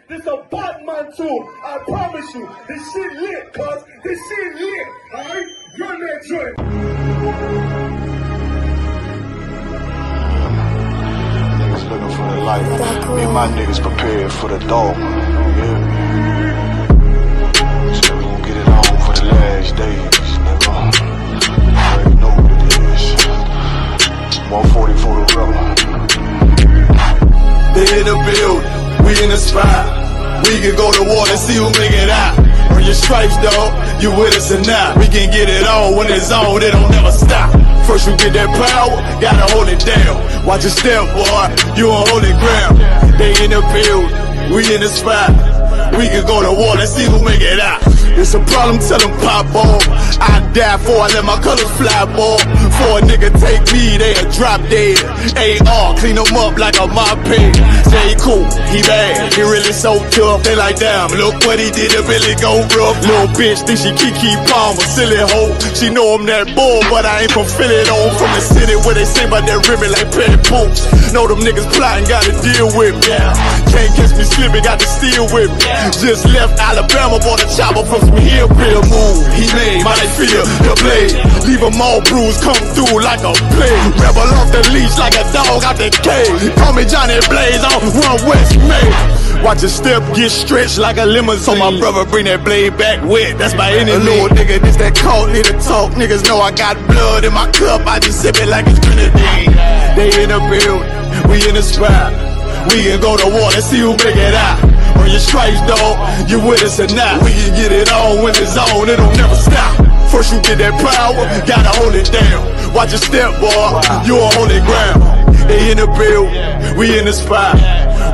This a Batman tune. I promise you. This shit lit, cuz. This shit lit. Alright? Run that joint. Niggas looking for the light. Me and my niggas prepared for the dog. Yeah. So we gon' get it on for the last days, nigga. You already know what it is. 140 for the rubber. They in the building, we in the spot. We can go to war and see who make it out. Earn your stripes, dog, you with us or not. We can get it on when it's on, it don't never stop. First you get that power, gotta hold it down. Watch your step, boy, you on holy ground. They in the building, we in the spot. We can go to war and see who make it out. It's a problem, tell them pop off. I die for I let my colors fly, boy. For a nigga take me, they'll drop dead. AR, clean them up like a mop pig. Say he cool, he bad, he really so tough. They like, damn, look what he did to Billy go rough. Little bitch think she Kiki Palmer, silly hoe. She know I'm that bull, but I ain't from Philly though. From the city where they say about that ribbon like petty poops. Know them niggas plotting, gotta deal with me. Can't catch me slipping, got to steal with me. Just left Alabama, bought a chopper from some hillbilly move. He made my feel the blade. Leave them all bruised, come through like a plague. Rebel off the leash like a dog out the cage. Call me Johnny Blaze on One West Main. Watch your step get stretched like a limousine. So my brother bring that blade back wet, that's my enemy. A little nigga, this that cult, need to talk. Niggas know I got blood in my cup, I just sip it like it's grenadine. They in the building, we in the spot. We can go to war and see who make it out. Earn your stripes, dog, you with us or not. We can get it on when it's on, it'll never stop. First you get that power, gotta hold it down. Watch your step, boy, you on holy ground. They in the building, we in the spot.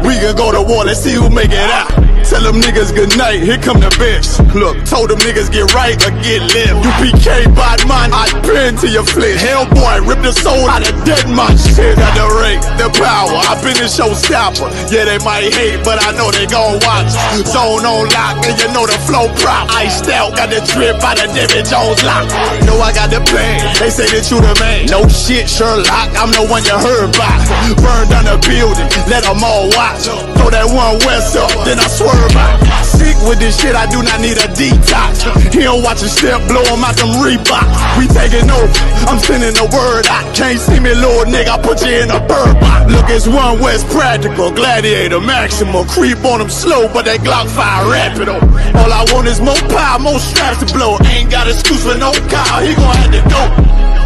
We can go to war, let's see who make it out. Tell them niggas good night, here come the best. Look, told them niggas get right or get left. UPK bad man, I been to your flesh. Hellboy, rip the soul out of dead man shit. Got the rate, the power, I been the showstopper. Yeah, they might hate, but I know they gon' watch. Zone on lock, and you know the flow prop. Iced out, got the drip out of David Jones lock. Know I got the plan, they say that you the man. No shit, Sherlock, I'm the one you heard about. Burn down the building, let them all watch. Throw that One West up, then I swerve out. Sick with this shit, I do not need a detox. He don't watch a step, blow him out them Reeboks. We taking over, I'm sending the word out. Can't see me, little nigga, I put you in a bird box. Look, it's One West practical, gladiator, maximal. Creep on them slow, but that Glock fire rapid. All I want is more power, more straps to blow. Ain't got excuse for no car, he gon' have to go.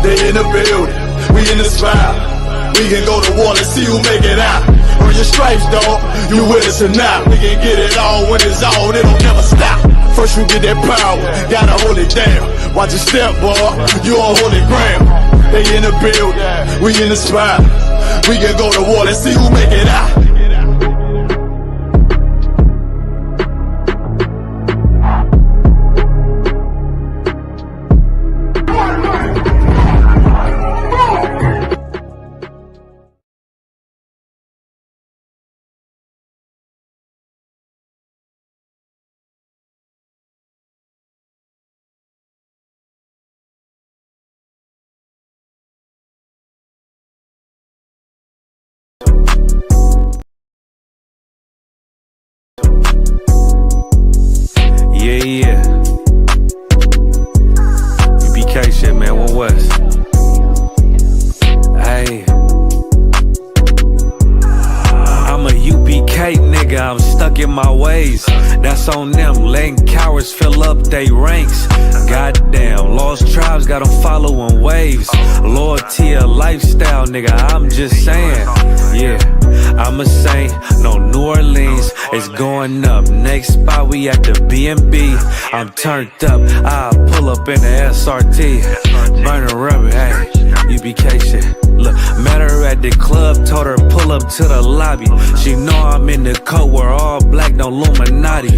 They in the building, we in the spot. We can go to war and see who make it out. Earn your stripes, dog, you with us or not. We can get it on when it's on, it don't never stop. First you get that power, gotta hold it down. Watch your step, boy, you on holy ground. They in the building, we in the spot. We can go to war, let's see who make it out. Yeah. UPK shit, man, One West. Hey. I'm a UPK nigga, I'm stuck in my ways. That's on them, letting cowards fill up they ranks. Goddamn, lost tribes got them following waves. Loyalty a lifestyle, nigga, I'm just saying. Yeah, I'm a saint, no New Orleans, it's going up. Next spot, we at the B&B. I'm turned up, I pull up in the SRT. Burning rubber, hey, UPK shit. Look, met her at the club, told her pull up to the lobby. She know I'm in the coat, we're all black, no Illuminati.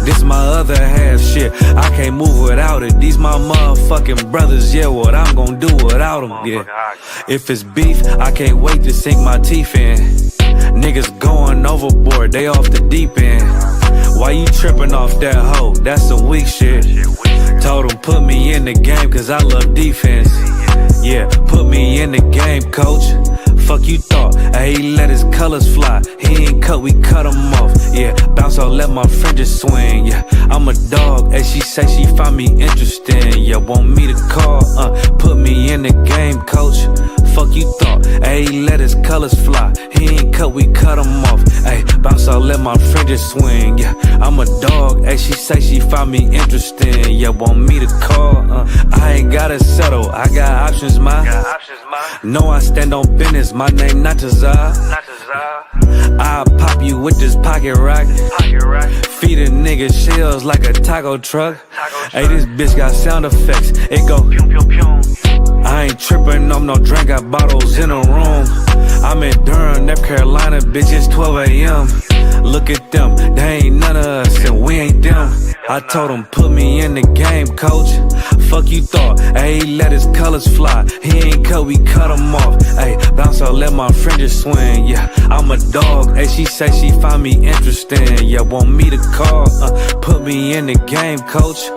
This my other half shit, I can't move without it. These my motherfucking brothers, yeah, what I'm gonna do without them, yeah. If it's beef, I can't wait to sink my teeth in. Niggas going overboard, they off the deep end. Why you tripping off that hoe? That's some weak shit. Told him put me in the game cause I love defense. Yeah, put me in the game, coach. Fuck you thought, He let his colors fly. He ain't cut, we cut him off. Yeah, bounce out, let my fringes swing. Yeah, I'm a dog, as she say she find me interesting. Yeah, want me to call, put me in the game, coach. Fuck you thought, he let his colors fly. He ain't cut, we cut him off. Hey, bounce out, let my fringes swing. Yeah, I'm a dog, as she say she find me interesting. Yeah, want me to call, I ain't gotta settle, I got options, ma. No, I stand on business, my name not Tazar. I'll pop you with this pocket rock. Feed a nigga shells like a taco truck. Hey, this bitch got sound effects. It go pew pew pew. I ain't tripping on no drink, got bottles in a room. I'm in Durham, North Carolina, bitch, it's 12 a.m. Look at them, they ain't none of us and we ain't them. I told him, put me in the game, coach. Fuck you thought, he let his colors fly. He ain't cut, we cut him off. Hey, bounce out, let my fringes swing. Yeah, I'm a dog, hey, she say she find me interesting. Yeah, want me to call, put me in the game, coach.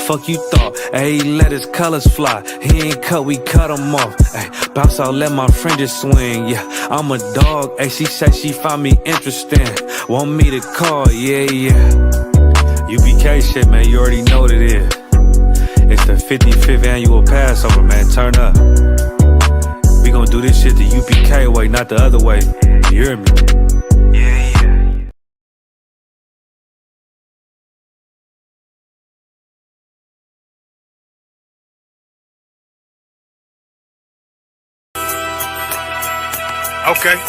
Fuck you thought, he let his colors fly. He ain't cut, we cut him off. Hey, bounce out, let my fringes swing. Yeah, I'm a dog, hey, she say she find me interesting. Want me to call, yeah. UPK shit, man, you already know what it is. It's the 55th annual Passover, man, turn up. We gonna do this shit the UPK way, not the other way. You hear me? Yeah. Okay.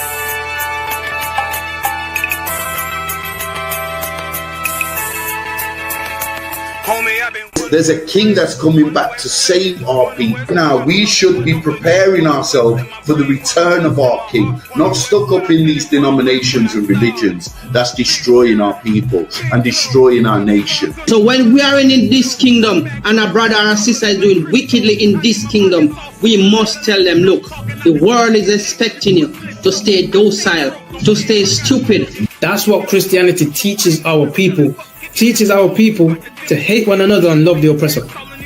There's a king that's coming back to save our people. Now we should be preparing ourselves for the return of our king, not stuck up in these denominations and religions that's destroying our people and destroying our nation. So when we are in this kingdom and our brother or sister is doing wickedly in this kingdom, we must tell them, look, the world is expecting you to stay docile, to stay stupid. That's what Christianity teaches our people. Teaches our people to hate one another and love the oppressor.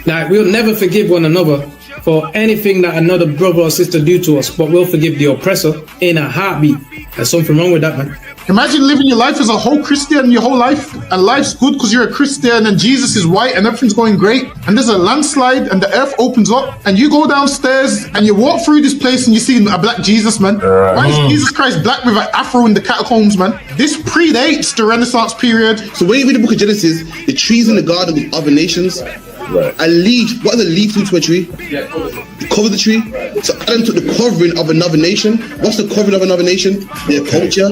Like, we'll never forgive one another for anything that another brother or sister do to us, but we'll forgive the oppressor in a heartbeat. There's something wrong with that, man. Imagine living your life as a whole Christian your whole life, and life's good because you're a Christian and Jesus is white and everything's going great, and there's a landslide and the earth opens up and you go downstairs and you walk through this place and you see a black Jesus, man. Why is Jesus Christ black with an afro in the catacombs, man? This predates the Renaissance period. So when you read the book of Genesis, the trees in the garden with other nations, a leaf, what are the leaf fruits of a tree? Cover the tree. So Adam took the covering of another nation. What's the covering of another nation? Their culture.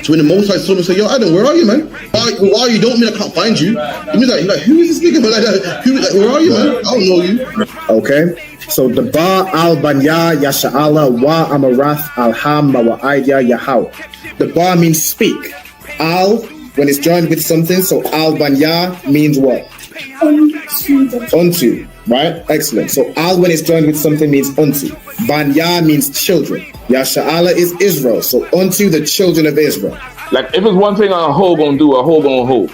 So when the Most High saw him, say, yo, Adam, where are you, man? Where are you? Don't mean I can't find you. You mean like who is this nigga? Like, where are you, man? I don't know you. Okay. So the Ba al Banya Yasha'ala wa Amarath al Ham wa Aidya Yahau. The Ba means speak. Al, when it's joined with something, so al Banya means what? Unto, right? Excellent. So al when it's joined with something means unto. Banya means children. Yasha'ala is Israel. So unto the children of Israel. Like if it's one thing a hoe gonna do, a hoe gonna hold.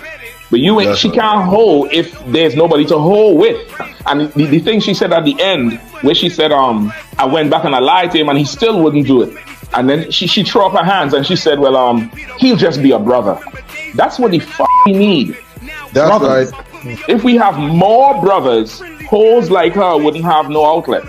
But you ain't, she can't hold if there's nobody to hold with. And the thing she said at the end, where she said, I went back and I lied to him and he still wouldn't do it. And then she threw up her hands and she said, well, he'll just be a brother. That's what he need. That's brothers. right. If we have more brothers, hoes like her wouldn't have no outlet.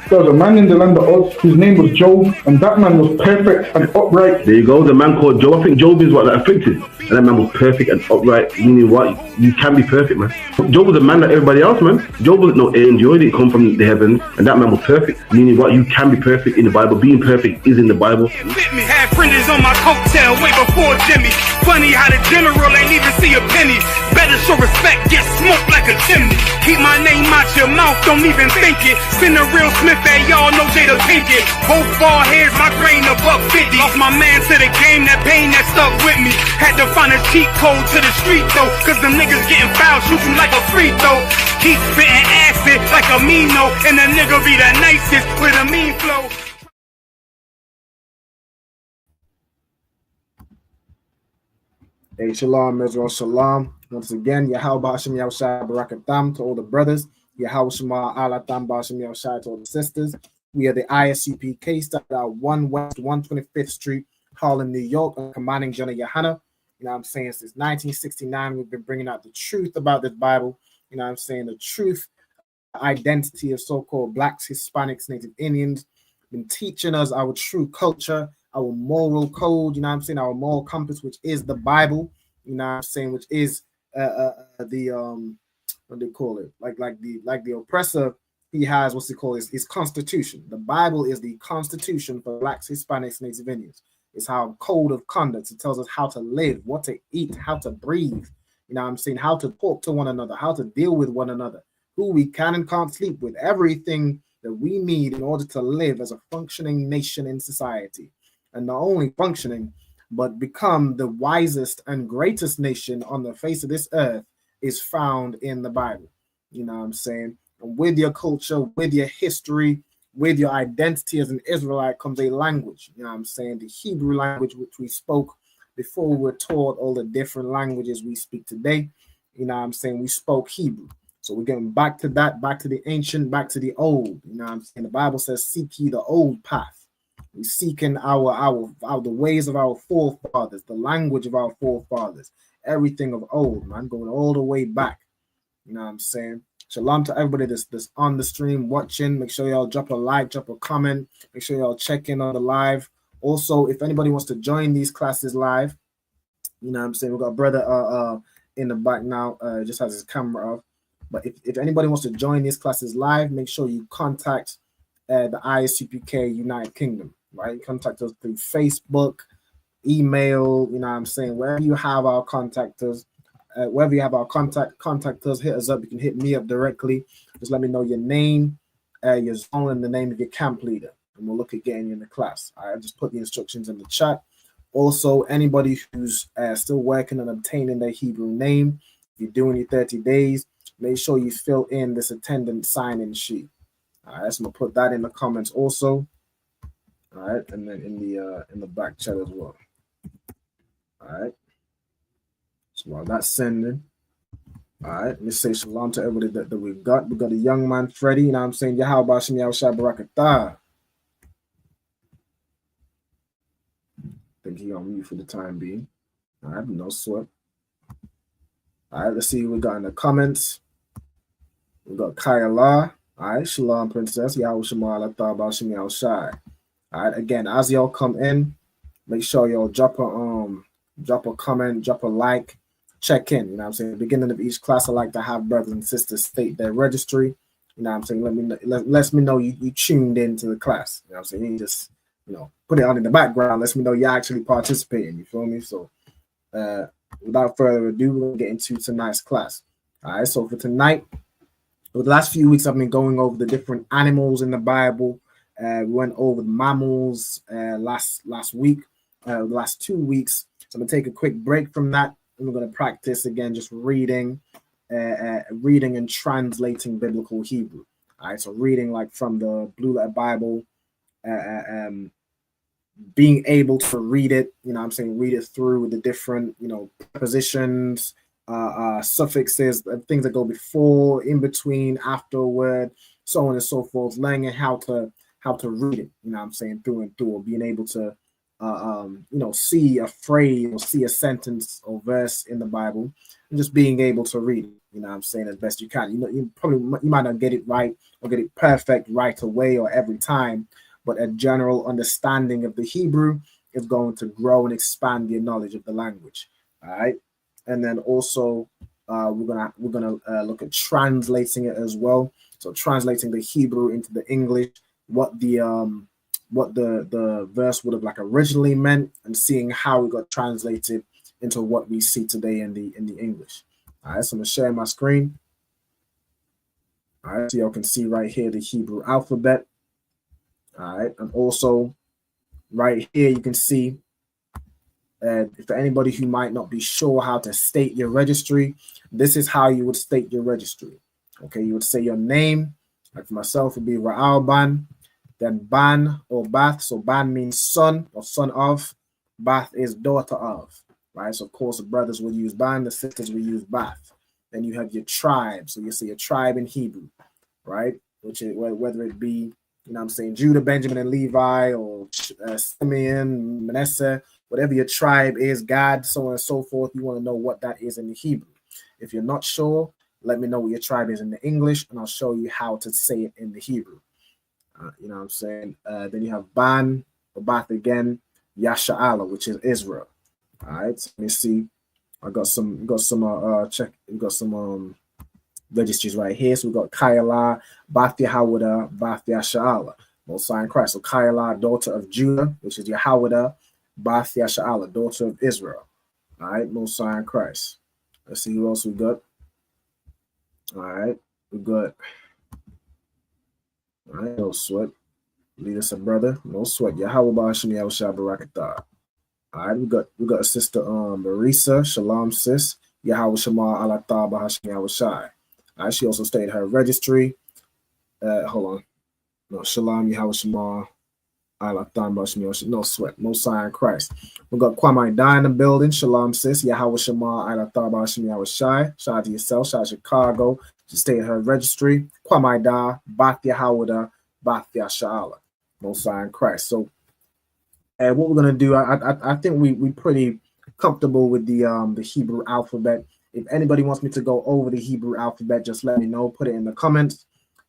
There was a man in the land of Oz, his name was Job, and that man was perfect and upright. There you go, the man called Job. I think Job is what, like, afflicted. And that man was perfect and upright, meaning what? You can be perfect, man. Job was a man like everybody else, man. Job wasn't no angel, he didn't come from the heavens. And that man was perfect, meaning what? You can be perfect in the Bible. Being perfect is in the Bible. Had fringes on my coattail way before Jimmy. Funny how the general ain't even see a penny. Better show respect, get smoked like a chimney. Keep my name out your mouth, don't even think it. Send a real Smith at y'all know Jada Pinkett. Both ball heads, my grain above 50. Lost my man to the game, that pain that stuck with me. Had to find a cheat code to the street though, cause them niggas getting fouled, shoot you like a free throw. Keep spitting acid like a Mino, and the nigga be the nicest with a mean flow. Hey, shalom, Israel, shalom. Once again, Yahweh Hashem Yahushai Barakatam to all the brothers. Yahweh Shema Allah Tam Bashim Yahushai to all the sisters. We are the ISUPK, started at 1 West 125th Street, Harlem, New York, commanding General Yohana. You know what I'm saying? Since 1969, we've been bringing out the truth about this Bible. You know what I'm saying? The truth, identity of so-called Blacks, Hispanics, Native Indians, been teaching us our true culture, our moral code, you know what I'm saying, our moral compass, which is the Bible, you know what I'm saying, which is the what do they call it? Like the oppressor, he has what's it called? His constitution. The Bible is the constitution for Blacks, Hispanics, Native Indians. It's our code of conduct. It tells us how to live, what to eat, how to breathe, you know what I'm saying, how to talk to one another, how to deal with one another, who we can and can't sleep with, everything that we need in order to live as a functioning nation in society. And not only functioning, but become the wisest and greatest nation on the face of this earth is found in the Bible. You know what I'm saying? And with your culture, with your history, with your identity as an Israelite comes a language. You know what I'm saying? The Hebrew language, which we spoke before we were taught all the different languages we speak today. You know what I'm saying? We spoke Hebrew. So we're getting back to that, back to the ancient, back to the old. You know what I'm saying? The Bible says, seek ye the old path. We're seeking the ways of our forefathers, the language of our forefathers, everything of old, man, going all the way back. You know what I'm saying? Shalom to everybody that's on the stream watching. Make sure y'all drop a like, drop a comment. Make sure y'all check in on the live. Also, if anybody wants to join these classes live, you know what I'm saying? We got a brother in the back now, just has his camera off. But if anybody wants to join these classes live, make sure you contact the ISUPK United Kingdom, right? Contact us through Facebook, email, you know what I'm saying? Wherever you have our contactors, wherever you have our contact us, hit us up. You can hit me up directly. Just let me know your name, your zone, and the name of your camp leader. And we'll look at getting you in the class. All right, just put the instructions in the chat. Also, anybody who's still working on obtaining their Hebrew name, if you're doing your 30 days, make sure you fill in this attendance sign-in sheet. All right, so I'm gonna put that in the comments also. All right, and then in the back chat as well. All right. So while that's sending, all right, let me say shalom to everybody that we've got. We got a young man, Freddie. You know what I'm saying? Yahweh Bashim Yahushua Barakatah. I think he on mute for the time being. All right, no sweat. All right, let's see what we got in the comments. We got Kayala. All right, shalom, princess. Yahweh Shema Allah Bashim Yahushua. All right, again, as y'all come in, make sure y'all drop a comment, drop a like, check in. You know what I'm saying? At the beginning of each class, I like to have brothers and sisters state their registry. You know what I'm saying? Let me know you tuned into the class. You know what I'm saying? You just, put it on in the background. Let me know you're actually participating. You feel me? So without further ado, we'll get into tonight's class. All right, so for tonight, for the last few weeks, I've been going over the different animals in the Bible. We went over the mammals last week, the last 2 weeks. So I'm going to take a quick break from that, and we're going to practice again just reading and translating biblical Hebrew. All right, so reading like from the Blue Letter Bible, being able to read it, read it through the different, prepositions, suffixes, things that go before, in between, afterward, so on and so forth, learning how to read it, through and through, or being able to see a phrase or see a sentence or verse in the Bible, and just being able to read it, as best you can. You might not get it right or get it perfect right away or every time, but a general understanding of the Hebrew is going to grow and expand your knowledge of the language. All right, and then also we're gonna look at translating it as well. So translating the Hebrew into the English, what the verse would have like originally meant, and seeing how it got translated into what we see today in the English. All right, so I'm gonna share my screen. All right, so y'all can see right here the Hebrew alphabet. All right, and also right here you can see for anybody who might not be sure how to state your registry, this is how you would state your registry. Okay, you would say your name, like for myself, it would be Ra'al Ban, then Ban or Bath. So Ban means son or son of, Bath is daughter of, right? So of course the brothers will use Ban, the sisters will use Bath. Then you have your tribe, so you say your tribe in Hebrew, right? Which is whether it be You know what I'm saying? Judah, Benjamin, and Levi, or Simeon, Manasseh, whatever your tribe is, Gad, so on and so forth. You want to know what that is in the Hebrew. If you're not sure, let me know what your tribe is in the English, and I'll show you how to say it in the Hebrew. You know what I'm saying? Then you have Ban, or Bath again, Yasha'ala, which is Israel. All right, so let me see. I got some registries right here. So we got Kayala, Bath Yahawada, Bath Yasha'ala, Most High in Christ. So Kayala, daughter of Judah, which is Yahawada, Bath Yasha'ala, daughter of Israel. All right, Most High in Christ. Let's see who else we got. All right, we got. All right, no sweat. Lead us a brother, no sweat. Yahawah Ba'ashim Yahushua Barakatah. All right, we got a sister, Marisa, Shalom sis, Yahweh Shema Alatah Bahashim Yahushai. All right, she also stated her registry. Hold on. No, Shalom Yahweh Shema Alatah Bahashim Yahushai. No sweat, Most High in Christ. We got Kwame Dye in the building. Shalom sis, Yahweh Shema Alatah Bahashim Yahushai. Shout out to yourself, shout out to Chicago. She stated her registry. Kwame Dye, Bath Yahawah, Bath Yasha'ala. Most High in Christ. So, what we're gonna do, I think we pretty comfortable with the Hebrew alphabet. If anybody wants me to go over the Hebrew alphabet, just let me know. Put it in the comments.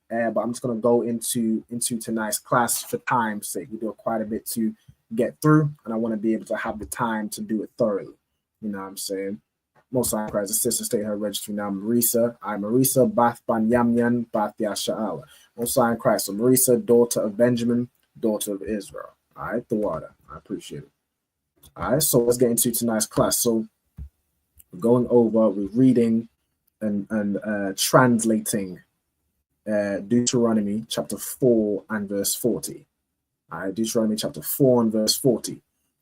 But I'm just gonna go into tonight's class for time's sake. We do quite a bit to get through, and I want to be able to have the time to do it thoroughly. You know what I'm saying? Most High in Christ, the sister state her registry now. Marisa, Marisa, Bath Banyamyan, Bath Yasha'ala. Most High in Christ. So Marisa, daughter of Benjamin, daughter of Israel. All right, the water. I appreciate it. All right, so let's get into tonight's class. So we're going over, we're reading and translating Deuteronomy chapter 4 and verse 40. All right, Deuteronomy chapter 4 and verse 40.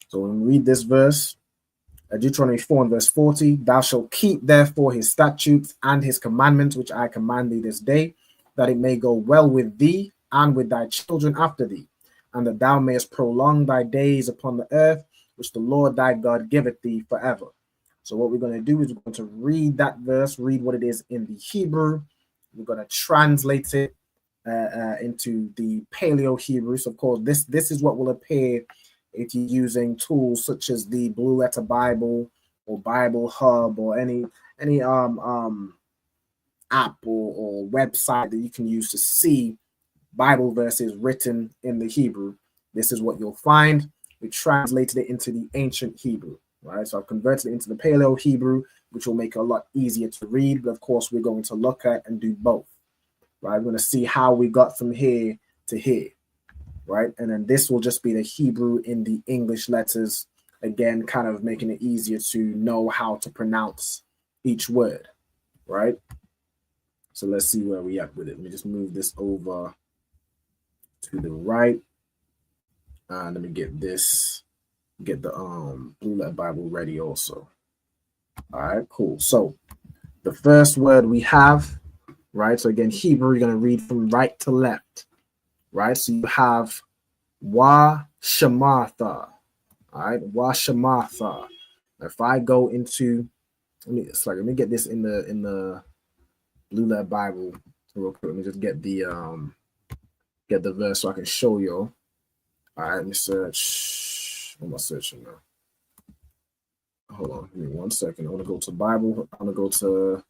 So when we read this verse, Deuteronomy 4 and verse 40, thou shalt keep therefore his statutes and his commandments, which I command thee this day, that it may go well with thee and with thy children after thee, and that thou mayest prolong thy days upon the earth, which the Lord thy God giveth thee forever. So what we're going to do is we're going to read that verse, read what it is in the Hebrew. We're going to translate it into the Paleo Hebrew. So of course, this is what will appear if you're using tools such as the Blue Letter Bible or Bible Hub or any app or website that you can use to see Bible verses written in the Hebrew. This is what you'll find. We translated it into the ancient Hebrew, right? So I've converted it into the Paleo Hebrew, which will make it a lot easier to read. But of course, we're going to look at and do both, right? We're going to see how we got from here to here, right? And then this will just be the Hebrew in the English letters, again, kind of making it easier to know how to pronounce each word, right? So let's see where we at with it. Let me just move this over to the right. Let me get the Blue Letter Bible ready also. All right, cool. So the first word we have, right? So again, Hebrew, you're going to read from right to left, right? So you have Wa Shamatha, all right? Wa Shamatha. If I go into, let me get this in the Blue Letter Bible real quick. Let me just get the verse so I can show you. All right, let me search. What am I searching now? Hold on, give me 1 second. I want to go to Bible. I want to go to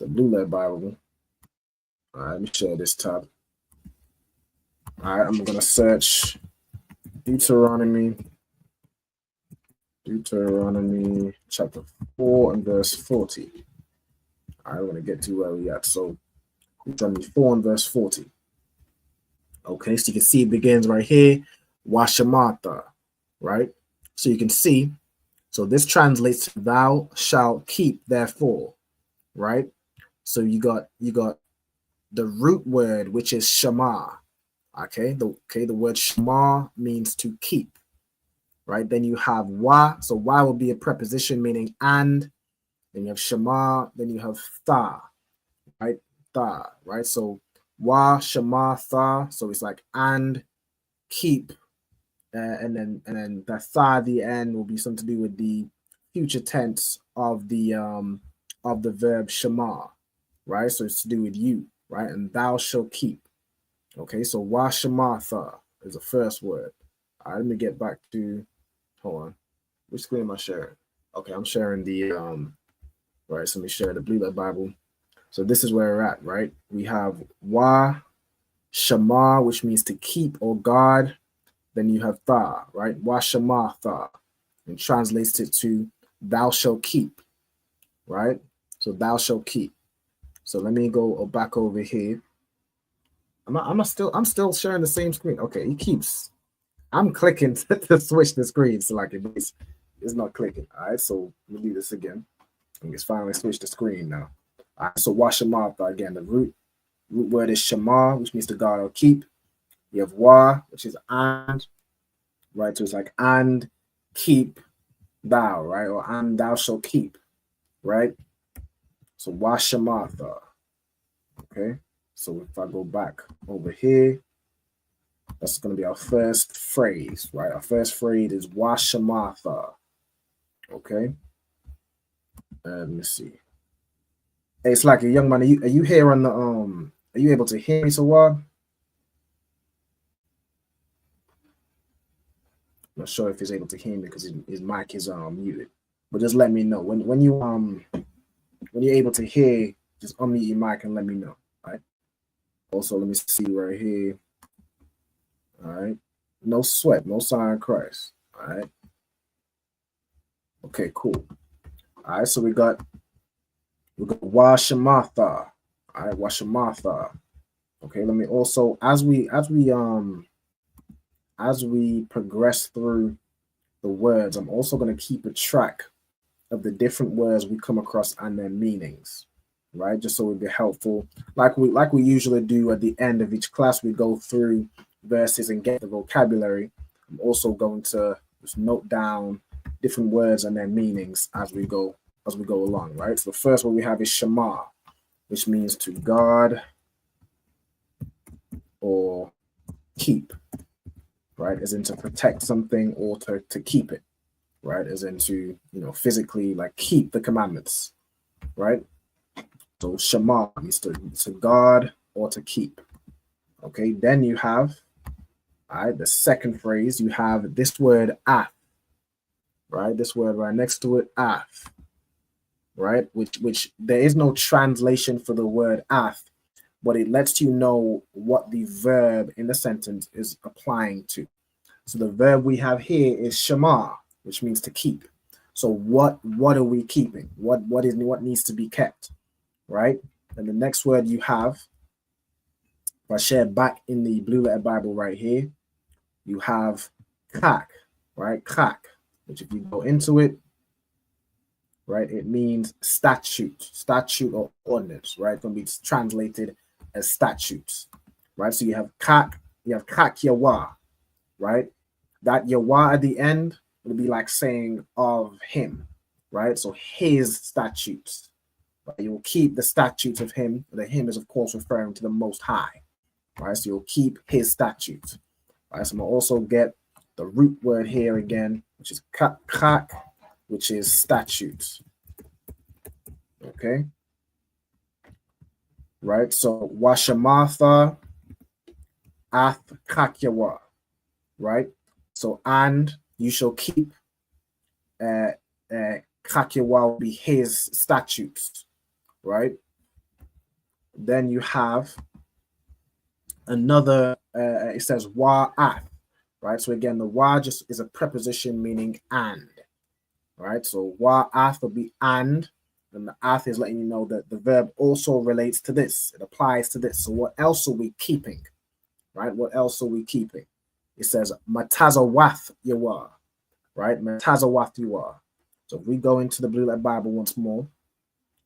the Blue Letter Bible. All right, let me share this tab. All right, I'm going to search Deuteronomy chapter 4 and verse 40. All right, I want to get to where we at. So Deuteronomy 4 and verse 40. Okay, so you can see it begins right here, Washamata, right? So you can see, so this translates to thou shalt keep therefore, right? So you got the root word, which is shema. Okay, the word shema means to keep, right? Then you have wa, so wa will be a preposition meaning and. Then you have shema, then you have tha, right? Tha, right? So wa, shema, tha, so it's like and, keep, and then the tha at the end will be something to do with the future tense of the verb shema, right? So it's to do with you, right? And thou shalt keep. Okay, so Washamatha is the first word. All right, let me get back to, hold on. Which screen am I sharing? Okay, I'm sharing the, right, so let me share the Blue Letter Bible. So this is where we're at, right? We have Wa Shama, which means to keep or guard. Then you have Tha, right? Wa Shama Tha, and translates it to thou shalt keep, right? So thou shalt keep. So let me go back over here. I'm still sharing the same screen. Okay, he keeps. I'm clicking to switch the screen, so like it's not clicking. All right, so let me do this again. And it's finally switched the screen now. All right, so Wa Shama again. The root word is Shema, which means to guard or keep. You have Wa, which is and, right? So it's like and keep thou, right? Or and thou shalt keep, right? So Wa Shema. Okay. So if I go back over here, that's going to be our first phrase, right? Our first phrase is Washamatha. Okay. Let me see. Hey, it's like a young man. Are you here on the Are you able to hear me, Sawad? I'm not sure if he's able to hear me because his mic is muted. But just let me know when you're able to hear. Just unmute your mic and let me know. Right. Also, let me see right here. All right. No sweat, no sign of Christ. All right. Okay, cool. All right, so we got Washamatha. All right, Washamatha. Okay, let me also as we progress through the words, I'm also going to keep a track of the different words we come across and their meanings. Right, just so it would be helpful. Like we usually do at the end of each class, we go through verses and get the vocabulary. I'm also going to just note down different words and their meanings as we go along, right? So the first one we have is Shema, which means to guard or keep, right? As in to protect something or to keep it, right? As in to, physically like keep the commandments, right? So Shema means to guard or to keep. Okay, then you have, all right, the second phrase, you have this word af, right? This word right next to it, af, right? Which there is no translation for the word af, but it lets you know what the verb in the sentence is applying to. So the verb we have here is Shema, which means to keep. So what are we keeping? What needs to be kept? Right? And the next word you have, if I share back in the Blue Letter Bible right here, you have kak, right? Kak, which if you go into it, right, it means statute or ordinance, right? It's going to be translated as statutes, right? So you have kak yawa, right? That yawa at the end would be like saying of him, right? So his statutes. You will keep the statutes of him. The him is, of course, referring to the Most High. Right? So you'll keep his statutes. Right? So I'm going to also get the root word here again, which is kak, which is statutes. Okay? Right? So Washamatha ath kakyawa. Right? So and you shall kakyawa will be his statutes. Right? Then you have another, it says wa'ath, right? So again, the wa just is a preposition meaning and, right? So wa'ath will be and the ath is letting you know that the verb also relates to this. It applies to this. So what else are we keeping, right? What else are we keeping? It says matazawath yawa, right? Matazawath yawa. So if we go into the Blue Letter Bible once more,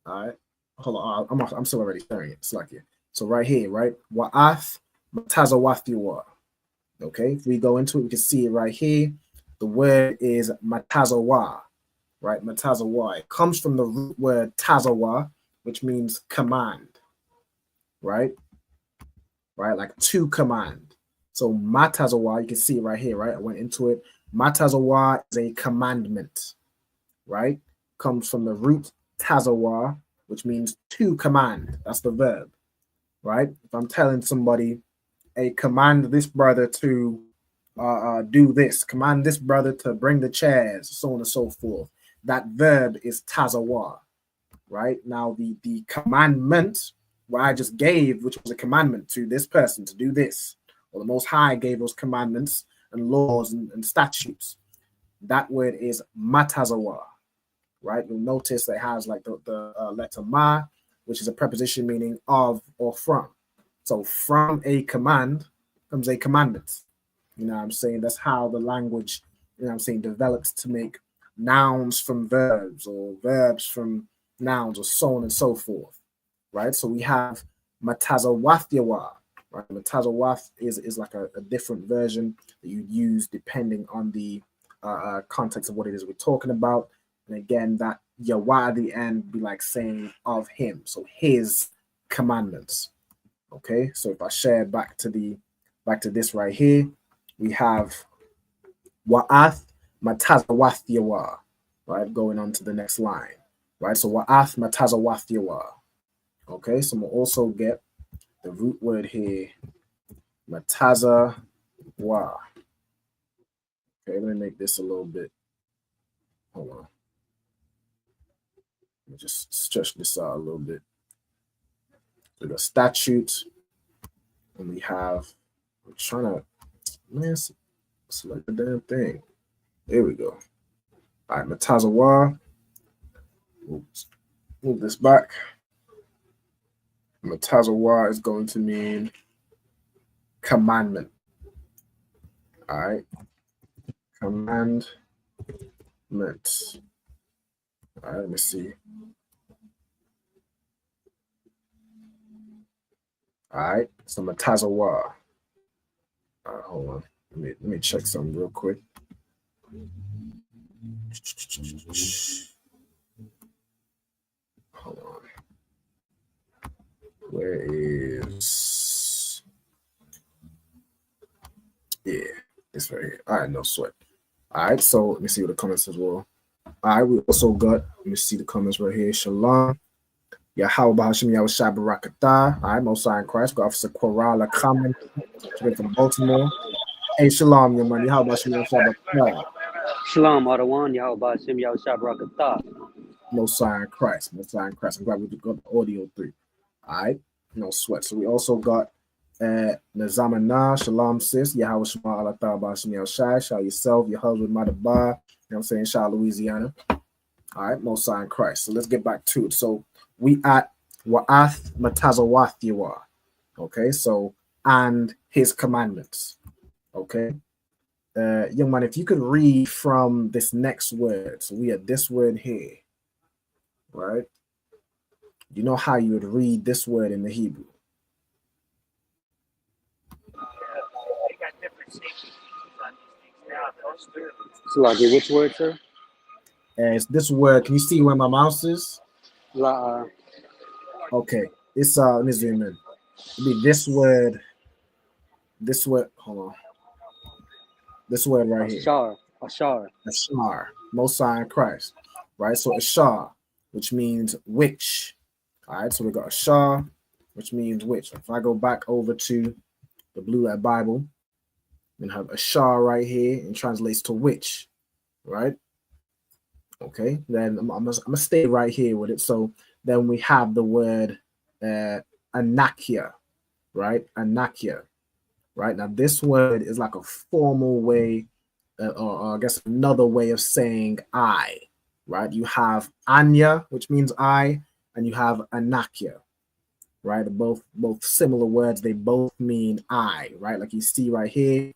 all right? Hold on, I'm still already sharing it. It's like it. So right here, right? Wa'ath matazawath yawa. Okay, if we go into it, we can see it right here. The word is matazawa, right? Matazawa. It comes from the root word tazawa, which means command, right? Right, like to command. So matazawa, you can see it right here, right? I went into it. Matazawa is a commandment, right? Comes from the root tazawa, which means to command. That's the verb, right? If I'm telling somebody, a command this brother to do this, command this brother to bring the chairs, so on and so forth. That verb is tazawah, right? Now the commandment what I just gave, which was a commandment to this person to do this, or the Most High gave those commandments and laws and statutes. That word is matazawah, right? You'll notice that it has like the letter ma, which is a preposition meaning of or from. So from a command comes a commandment. You know what I'm saying? That's how the language, you know what I'm saying, develops to make nouns from verbs or verbs from nouns or so on and so forth, right? So we have matazawathiyawa, right? Matazawath is like a different version that you use depending on the context of what it is we're talking about. And again, that yawa at the end be like saying of him, so his commandments. Okay, so if I share back to this right here, we have wa'ath matazawathiyawa, right? Going on to the next line, right? So wa'ath matazawathiyawa. Okay, so we'll also get the root word here, matazawa. Okay, let me make this a little bit. Hold on. Let me just stretch this out a little bit. We got statute, and we have. I'm trying to select the damn thing. There we go. All right, matazawa. Move this back. Matazawa is going to mean commandment. All right, commandment. All right, let me see. All right, so matazawa. All right, hold on. Let me check something real quick. Hold on. Where is? Yeah, it's right here. All right, no sweat. All right, so let me see what the comments as well. All right, we also got. Let me see the comments right here. Shalom. Yahweh Bahashim Yahweh Shai Barakatah. All right, Most High in Christ. Got Officer Korala comment from Baltimore. Hey, Shalom, your money. How about you? Shalom, Adawan, Yahweh Ba'ashem, Yahweh Shai Barakatah. Most High in Christ. Most High in Christ. I'm glad we got the audio through. All right, no sweat. So we also got Nazamana, Shalom, sis. Yahweh Shema Allah Ta'ala Ba'ashem Yahweh Shai. Shout yourself, your husband, Mother Ba. You know what I'm saying? Shout Louisiana. All right, Most High in Christ. So let's get back to it. So we at Wa'ath Matazawathiyawa. Okay, so and his commandments. Okay. Young man, if you could read from this next word. So we have this word here. Right? You know how you would read this word in the Hebrew. Salaki, which word, sir? It's this word. Can you see where my mouse is? La. Okay. It's let me zoom in. It'll be this word. This word. Hold on. This word right here. Ashar. Most High in Christ. Right? So Ashar, which means which. All right, so we got Ashar, which means which. If I go back over to the Blue Letter Bible, we have Ashar right here and translates to which, right? Okay, then I'm gonna stay right here with it. So then we have the word Anakia, right? Anakia, right? Now this word is like a formal way, or I guess another way of saying I, right? You have Anya, which means I, and you have Anakia, right? Both similar words. They both mean I, right? Like you see right here,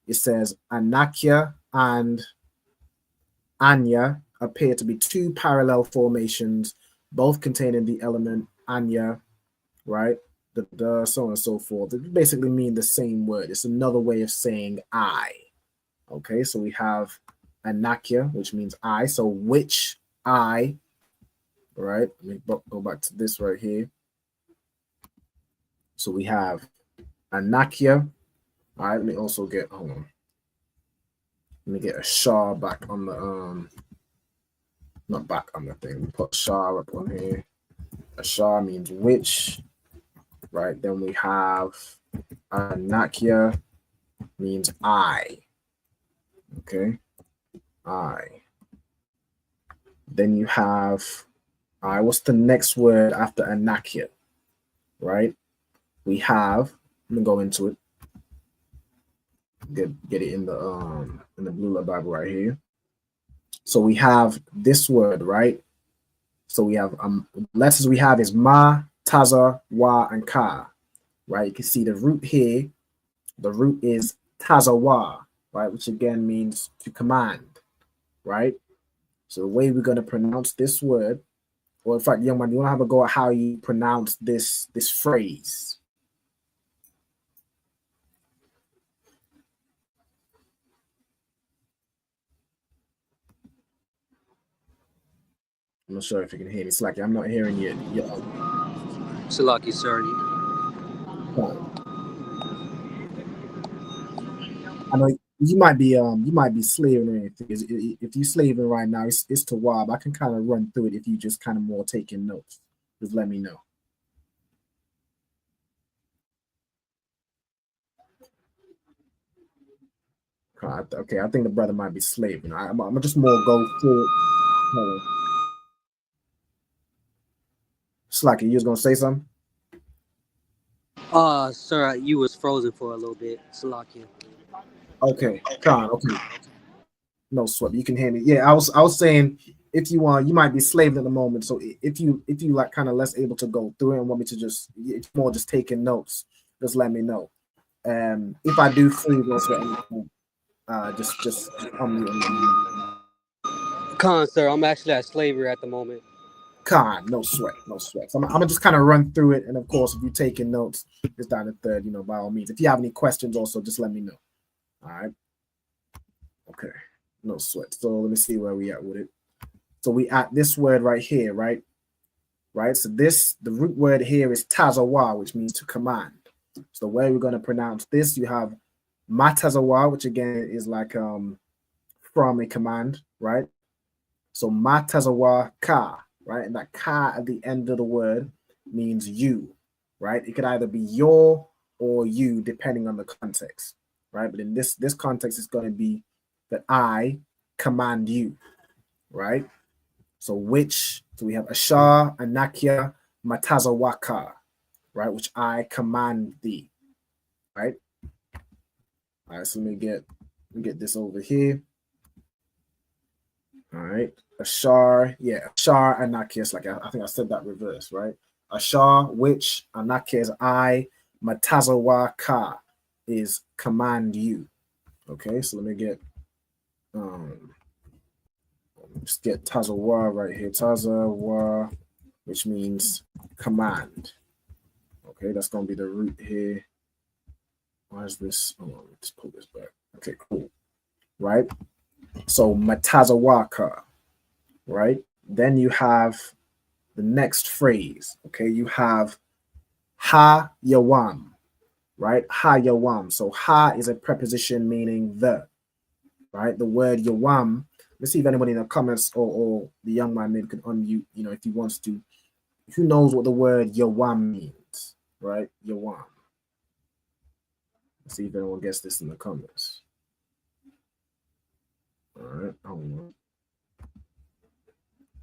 it says Anakia and Anya appear to be two parallel formations, both containing the element Anya, right? The so on and so forth. They basically mean the same word. It's another way of saying I. Okay, so we have Anakia, which means I. So which I, right? Let me go back to this right here. So we have Anakia. All right, let me also get, hold on. Let me get a Shah back on the, not back on the thing. Let me put Shah up on here. A Shah means which, right? Then we have Nakia means I. Okay, I. Then you have I. What's the next word after Anakia? Right? We have. Let me go into it. Get it in the Blue Letter Bible right here. So we have this word, right? So we have letters we have is Ma, Taza, Wa, and Ka. Right? You can see the root here. The root is Tazawa, right? Which again means to command, right? So the way we're going to pronounce this word, or in fact, young man, you want to have a go at how you pronounce this phrase. I'm not sure if you can hear me. It's like I'm not hearing you. Salaki, sir. I know you might be slaving or anything. If you're slaving right now, it's to Wob. I can kind of run through it if you just kind of more taking notes. Just let me know. Okay, I think the brother might be slaving. I'm gonna just more go through it. Slacky, you was gonna say something? Sir, you was frozen for a little bit. Salaki. Okay, okay. No sweat. You can hear me. Yeah, I was saying if you want, you might be slaved at the moment. So if you like kind of less able to go through it and want me to just more just taking notes, just let me know. If I do freeze or anything, just unmute. Khan, sir, I'm actually at slavery at the moment. Khan, no sweat. So I'm gonna just kind of run through it, and of course, if you're taking notes, it's down the third. By all means. If you have any questions, also just let me know. All right. Okay. No sweat. So let me see where we at with it. So we at this word right here, right? Right. So the root word here is tazawa, which means to command. So the way we're going to pronounce this, you have matazawa, which again is like from a command, right? So matazawa ka, right? And that ka at the end of the word means you, right? It could either be your or you, depending on the context, right? But in this context, it's going to be that I command you, right? So we have Ashar, Anakia, Matazawaka, right? Which I command thee, right? All right, so let me get this over here. All right, Ashar, Ashar, Anakia. It's like I think I said that reverse, right? Ashar, which, Anakia is I, Matazawaka is command you. Okay, so let me get just get Tazawa right here. Tazawa, which means command. Okay, that's gonna be the root here. Why is this? Oh, let's pull this back. Okay, cool. Right? So Matazawaka, right? Then you have the next phrase. Okay, you have Ha Yawam, right? Ha Yawam. So ha is a preposition meaning the, right? The word Yawam. Let's see if anybody in the comments or the young man maybe could unmute, if he wants to. Who knows what the word Yawam means, right? Yawam. Let's see if anyone gets this in the comments. All right, hold on.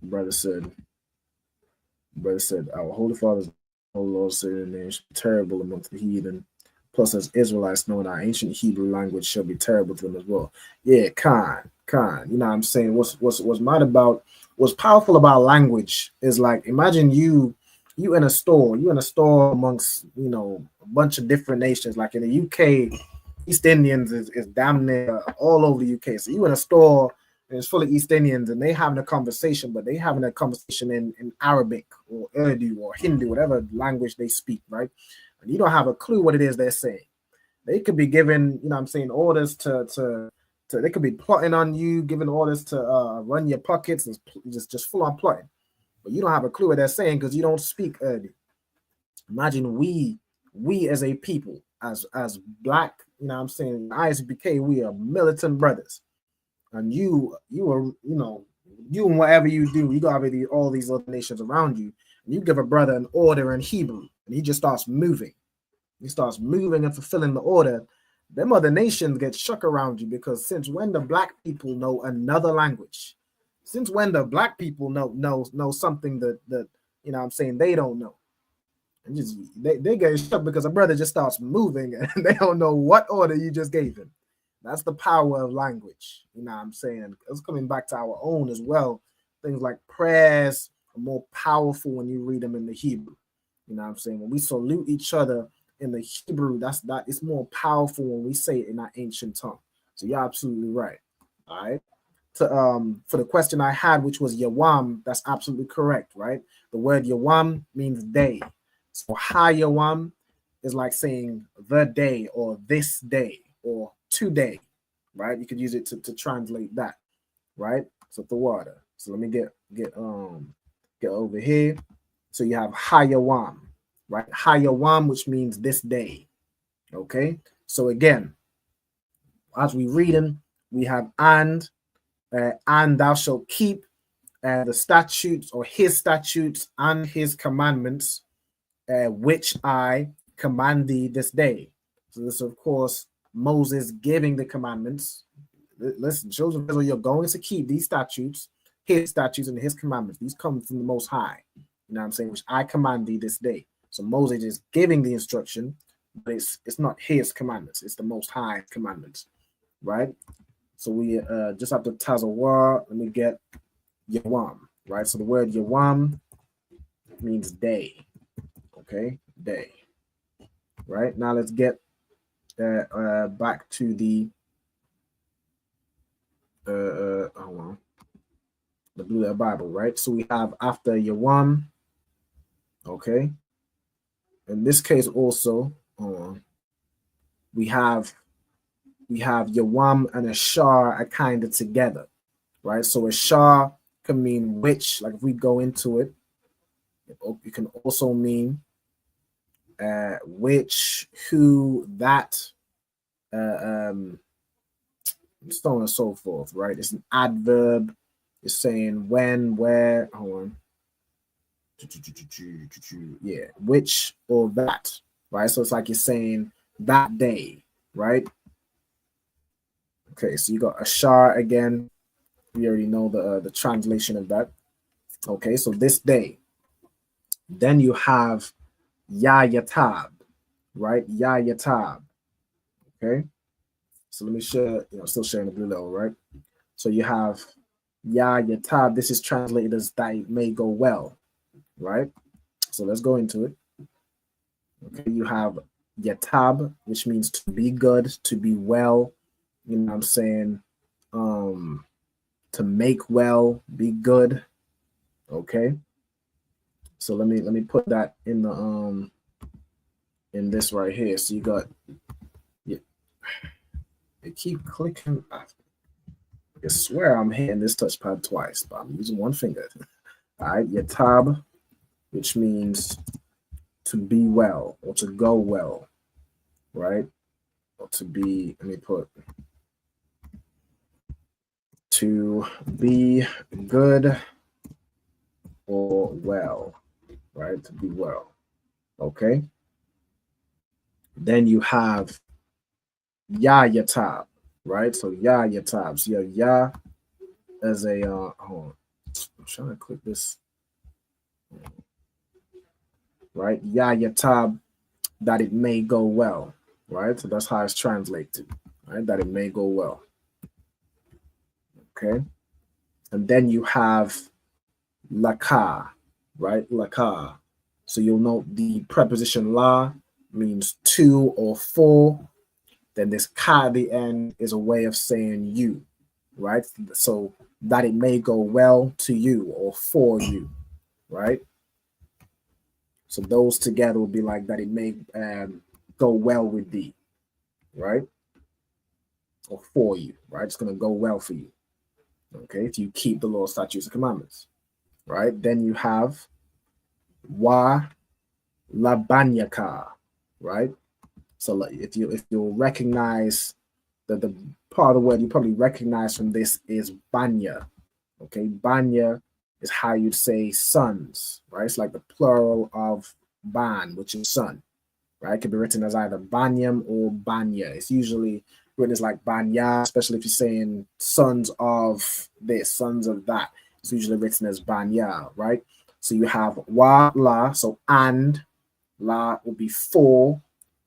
Brother said, our Holy Father's Lord said in name should be terrible amongst the heathen. Plus, as Israelites knowing our ancient Hebrew language shall be terrible to them as well. Yeah, Khan. You know what I'm saying? What's powerful about language is like, imagine you in a store amongst, a bunch of different nations. Like in the UK, East Indians is damn near all over the UK. So you in a store and it's full of East Indians and they having a conversation, but they having a conversation in Arabic or Urdu or Hindu, whatever language they speak, right? And you don't have a clue what it is they're saying. They could be giving, orders to they could be plotting on you, giving orders to run your pockets, and just full on plotting. But you don't have a clue what they're saying because you don't speak Urdu. Imagine we as a people, as black, ISUPK, we are militant brothers. And you are, you and whatever you do, you got all these other nations around you, and you give a brother an order in Hebrew, and he just starts moving. he starts moving and fulfilling the order, them other nations get shook around you, because since when the black people know another language? Since when the black people know something that you know what I'm saying they don't know? And just they get shook because a brother just starts moving and they don't know what order you just gave him. That's the power of language. You know what I'm saying? It's coming back to our own as well. Things like prayers are more powerful when you read them in the Hebrew. You know what I'm saying? When we salute each other in the Hebrew, that it's more powerful when we say it in our ancient tongue. So you're absolutely right. All right. For the question I had, which was Yawam, that's absolutely correct, right? The word Yawam means day. So Hayawam is like saying the day or this day or today, right? You could use it to translate that, right? So the water. So let me get over here. So you have Hayawam, right? Hayawam, which means this day. Okay. So again, as we read them, we have and thou shalt keep the statutes or his statutes and his commandments, which I command thee this day. So this, of course, Moses giving the commandments. Listen, children of Israel, you're going to keep these statutes, his statutes and his commandments. These come from the Most High. You know what I'm saying? Which I command thee this day. So Moses is giving the instruction, but it's not his commandments. It's the Most High commandments, right? So we just have to Tazawar. Let me get Yawam, right? So the word Yawam means day. Okay, day. Right, now let's get back to the hold on, the Blue Letter Bible, right? So we have after Yawam, okay. In this case also, we have Yawam and Ashar are kind of together, right? So Ashar can mean which, like if we go into it, it can also mean which, who, that, so on and so forth, right? It's an adverb. It's saying when, where, hold on. Yeah, which or that, right? So it's like you're saying that day, right? Okay, so you got Ashar again. We already know the translation of that. Okay, so this day. Then you have Ya Yatab, right? Ya Yatab. Okay. So let me share, still sharing the blue level, right? So you have Ya Yatab. This is translated as that it may go well, right? So let's go into it. Okay, you have Yatab, which means to be good, to be well, you know what I'm saying? To make well, be good. Okay. So let me put that in the in this right here. So you got, yeah, they keep clicking. I swear I'm hitting this touchpad twice, but I'm using one finger. All right, Yatab, which means to be well or to go well, right? Or to be, let me put, to be good or well, right? To be well, okay? Then you have Ya Yatab, right? So Ya Yatab. So you have Ya as a, hold on. I'm trying to click this. Right? Ya Yatab, that it may go well, right? So that's how it's translated, right? That it may go well. Okay. And then you have Laka, right? Laka. So you'll note the preposition la means to or for. Then this ka at the end is a way of saying you, right? So that it may go well to you or for you, right? So those together will be like that it may go well with thee, right? Or for you, right? It's going to go well for you, okay? If you keep the law, statutes, and commandments, right? Then you have wa labanyaka, right? So if you recognize that the part of the word you probably recognize from this is banya, okay? Banya is how you'd say sons, right? It's like the plural of ban, which is son, right? It can be written as either Banyam or Banya. It's usually written as like Banya, especially if you're saying sons of this, sons of that. It's usually written as Banya, right? So you have wa la, so and la will be for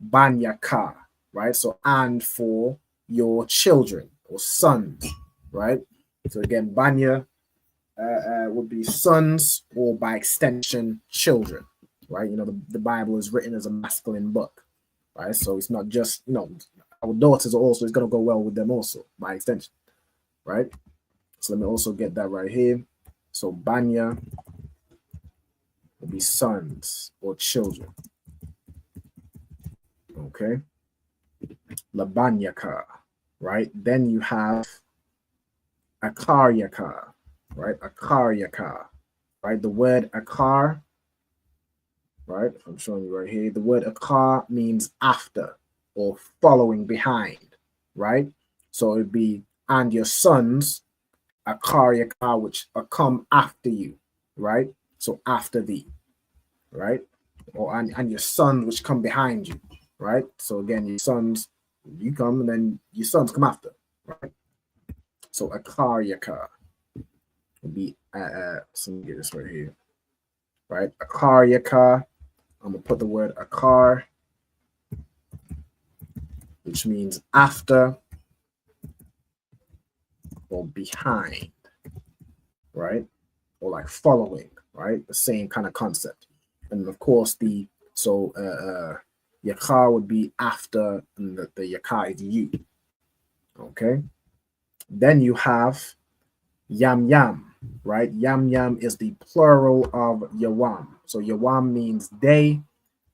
Banyaka, right? So and for your children or sons, right? So again, Banya would be sons or by extension children, right? You know, the Bible is written as a masculine book, right? So it's not just, you know, our daughters are also, it's going to go well with them also by extension, right? So let me also get that right here. So Banya will be sons or children, okay? Labanyaka, right? Then you have Akaryaka, right? Akaryaka, right? The word Akar, right? I'm showing you right here. The word Akar means after or following behind, right? So it'd be, and your sons, Akaryaka, which come after you, right? So after thee, right? Or and your sons, which come behind you, right? So again, your sons, you come, and then your sons come after, right? So Akaryaka would be so let me get this right here, right? Akaryaka. I'm gonna put the word Akar, which means after or behind, right? Or like following, right? The same kind of concept. And of course, the Yakar would be after, and the Yakar is you. Okay. Then you have Yam Yam, right? Yam Yam is the plural of Yawam. So Yawam means day.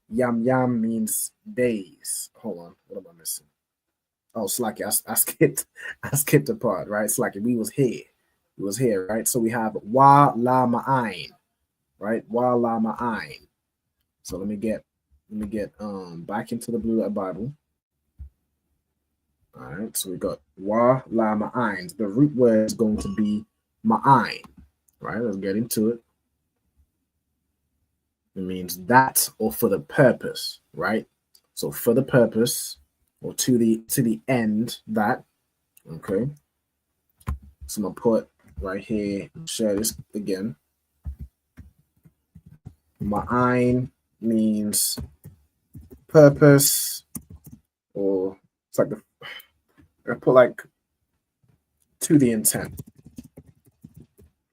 Yam Yam means days. Hold on, what am I missing? Oh, Slacky, I skipped a part, right? Slacky, we was here, right? So we have Wa La Ma'ain, right? Wa La Ma'ain. So let me get back into the Blue Letter Bible. All right, so we got Wa La Ma'ain. The root word is going to be Ma'ain, right? Let's get into it. It means that or for the purpose, right? So for the purpose or to the end, that, okay? So I'm gonna put right here, share this again. Ma'ain means purpose, or it's like I put like to the intent,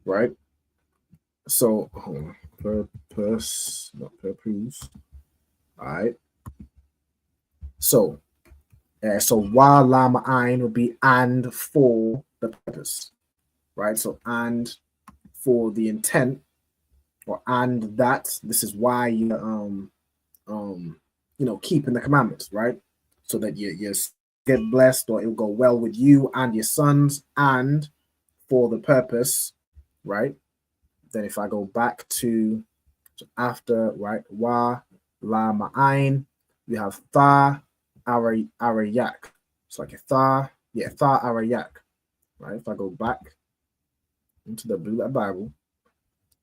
right? So purpose, not purpose. All right. So wa la ma'ain would be and for the purpose, right? So and for the intent, or and that. This is why you keeping the commandments, right? So that you get blessed, or it will go well with you and your sons, and for the purpose, right? Then if I go back to after, right, wa la ma'ain, you have tha arayak. It's like a tha arayak, right? If I go back into the Blue Letter Bible,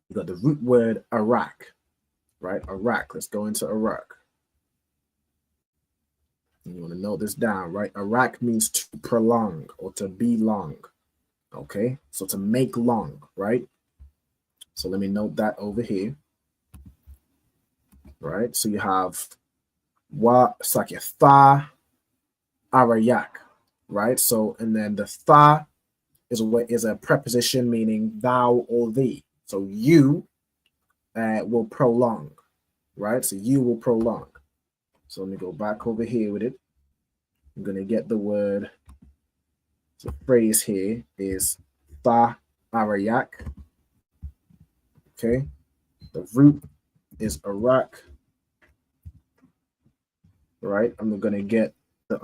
you got the root word Iraq, right? Iraq. Let's go into Iraq. You want to note this down, right? Iraq means to prolong or to be long. Okay, so to make long, right? So let me note that over here. Right, so you have it's like a tha arayak, right? So and then the tha is a preposition meaning thou or thee. So you will prolong, right? So you will prolong. So let me go back over here with it. I'm gonna get the word. The phrase here is tha arayak. Okay, the root is Iraq, right? I'm gonna get the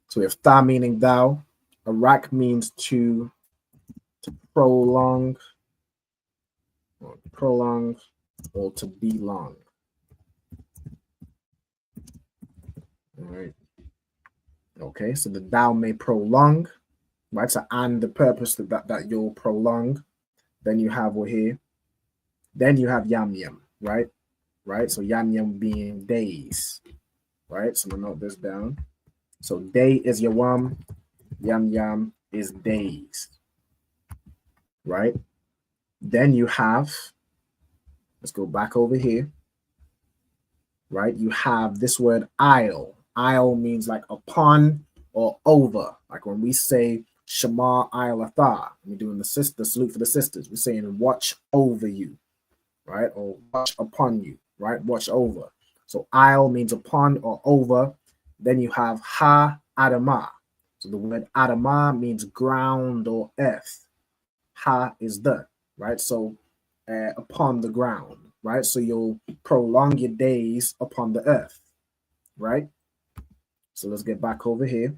so we have tha meaning thou, Iraq means to prolong or to be long. All right. Okay, so the thou may prolong, right? So and the purpose that you'll prolong. Then you have over here. Then you have Yam Yam, right? right? So yam yam being days, right? So I'm gonna note this down. So day is yawam, yam yam is days, right? Then you have, let's go back over here, right? You have this word isle. Isle means like upon or over. Like when we say Shema Isle Athar, we're doing the salute for the sisters. We're saying watch over you, right? Or watch upon you, right? Watch over. So isle means upon or over. Then you have ha adama. So the word adama means ground or earth. Ha is the, right? So upon the ground, right? So you'll prolong your days upon the earth, right? So let's get back over here.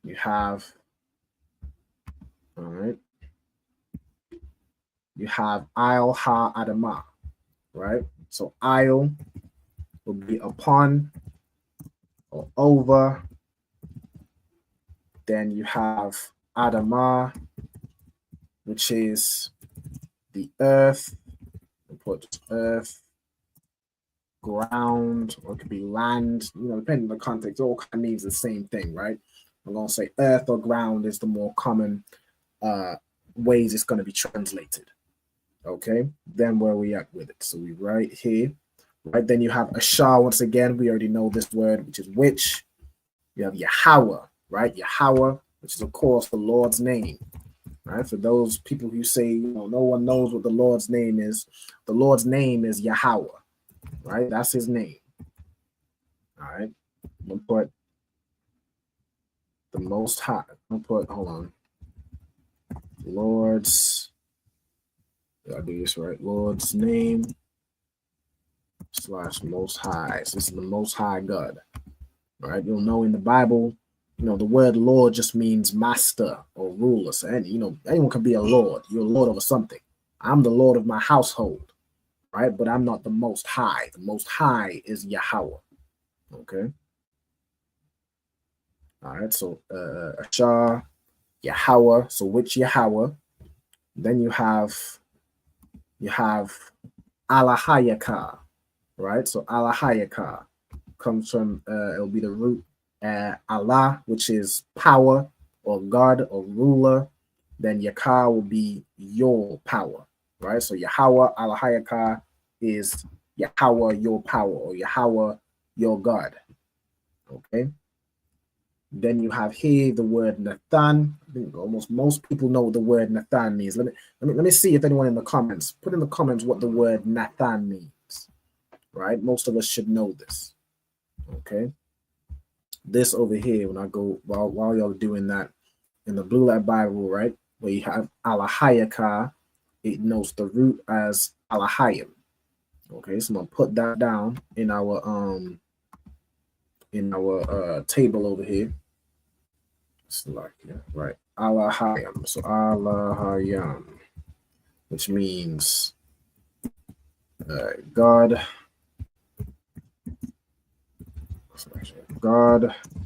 You have, all right. You have Isle Ha Adama, right? So Isle will be upon or over. Then you have Adama, which is the earth. We'll put earth, ground, or it could be land, depending on the context, it all kind of means the same thing, right? I'm going to say earth or ground is the more common ways it's going to be translated. Okay, then where are we at with it? So we right here, right? Then you have Ashar. Once again, we already know this word, which is which. You have Yahweh, right? Yahweh, which is of course the Lord's name, right? For those people who say, no one knows what the Lord's name is, the Lord's name is Yahweh, right? That's his name. All right, I'm gonna put the Most High. I'm gonna put, hold on, Lord's. I do this right. Lord's name / Most High. So this is the Most High God. All right. You'll know in the Bible, the word Lord just means master or ruler. So anyone can be a Lord. You're a Lord over something. I'm the Lord of my household, right? But I'm not the Most High. The Most High is Yahweh. Okay. All right. So Ashar, Yahweh. So which Yahweh? Then you have Alahayaka, right? So Alahayaka comes from, it'll be the root Allah, which is power or God or ruler. Then Yaka will be your power, right? So Yahweh, Alahayaka is Yahweh, your power, or Yahweh, your God. Okay. Then you have here the word Nathan. I think almost most people know what the word Nathan means. Let me see if anyone in the comments, put in the comments what the word Nathan means. Right? Most of us should know this. Okay. This over here, when I go while y'all doing that, in the Blue Letter Bible, right, where you have Alahayaka, it notes the root as Alahayim. Okay, so I'm gonna put that down in our table over here. Select, right. Alahayam. So Alahayam, which means God,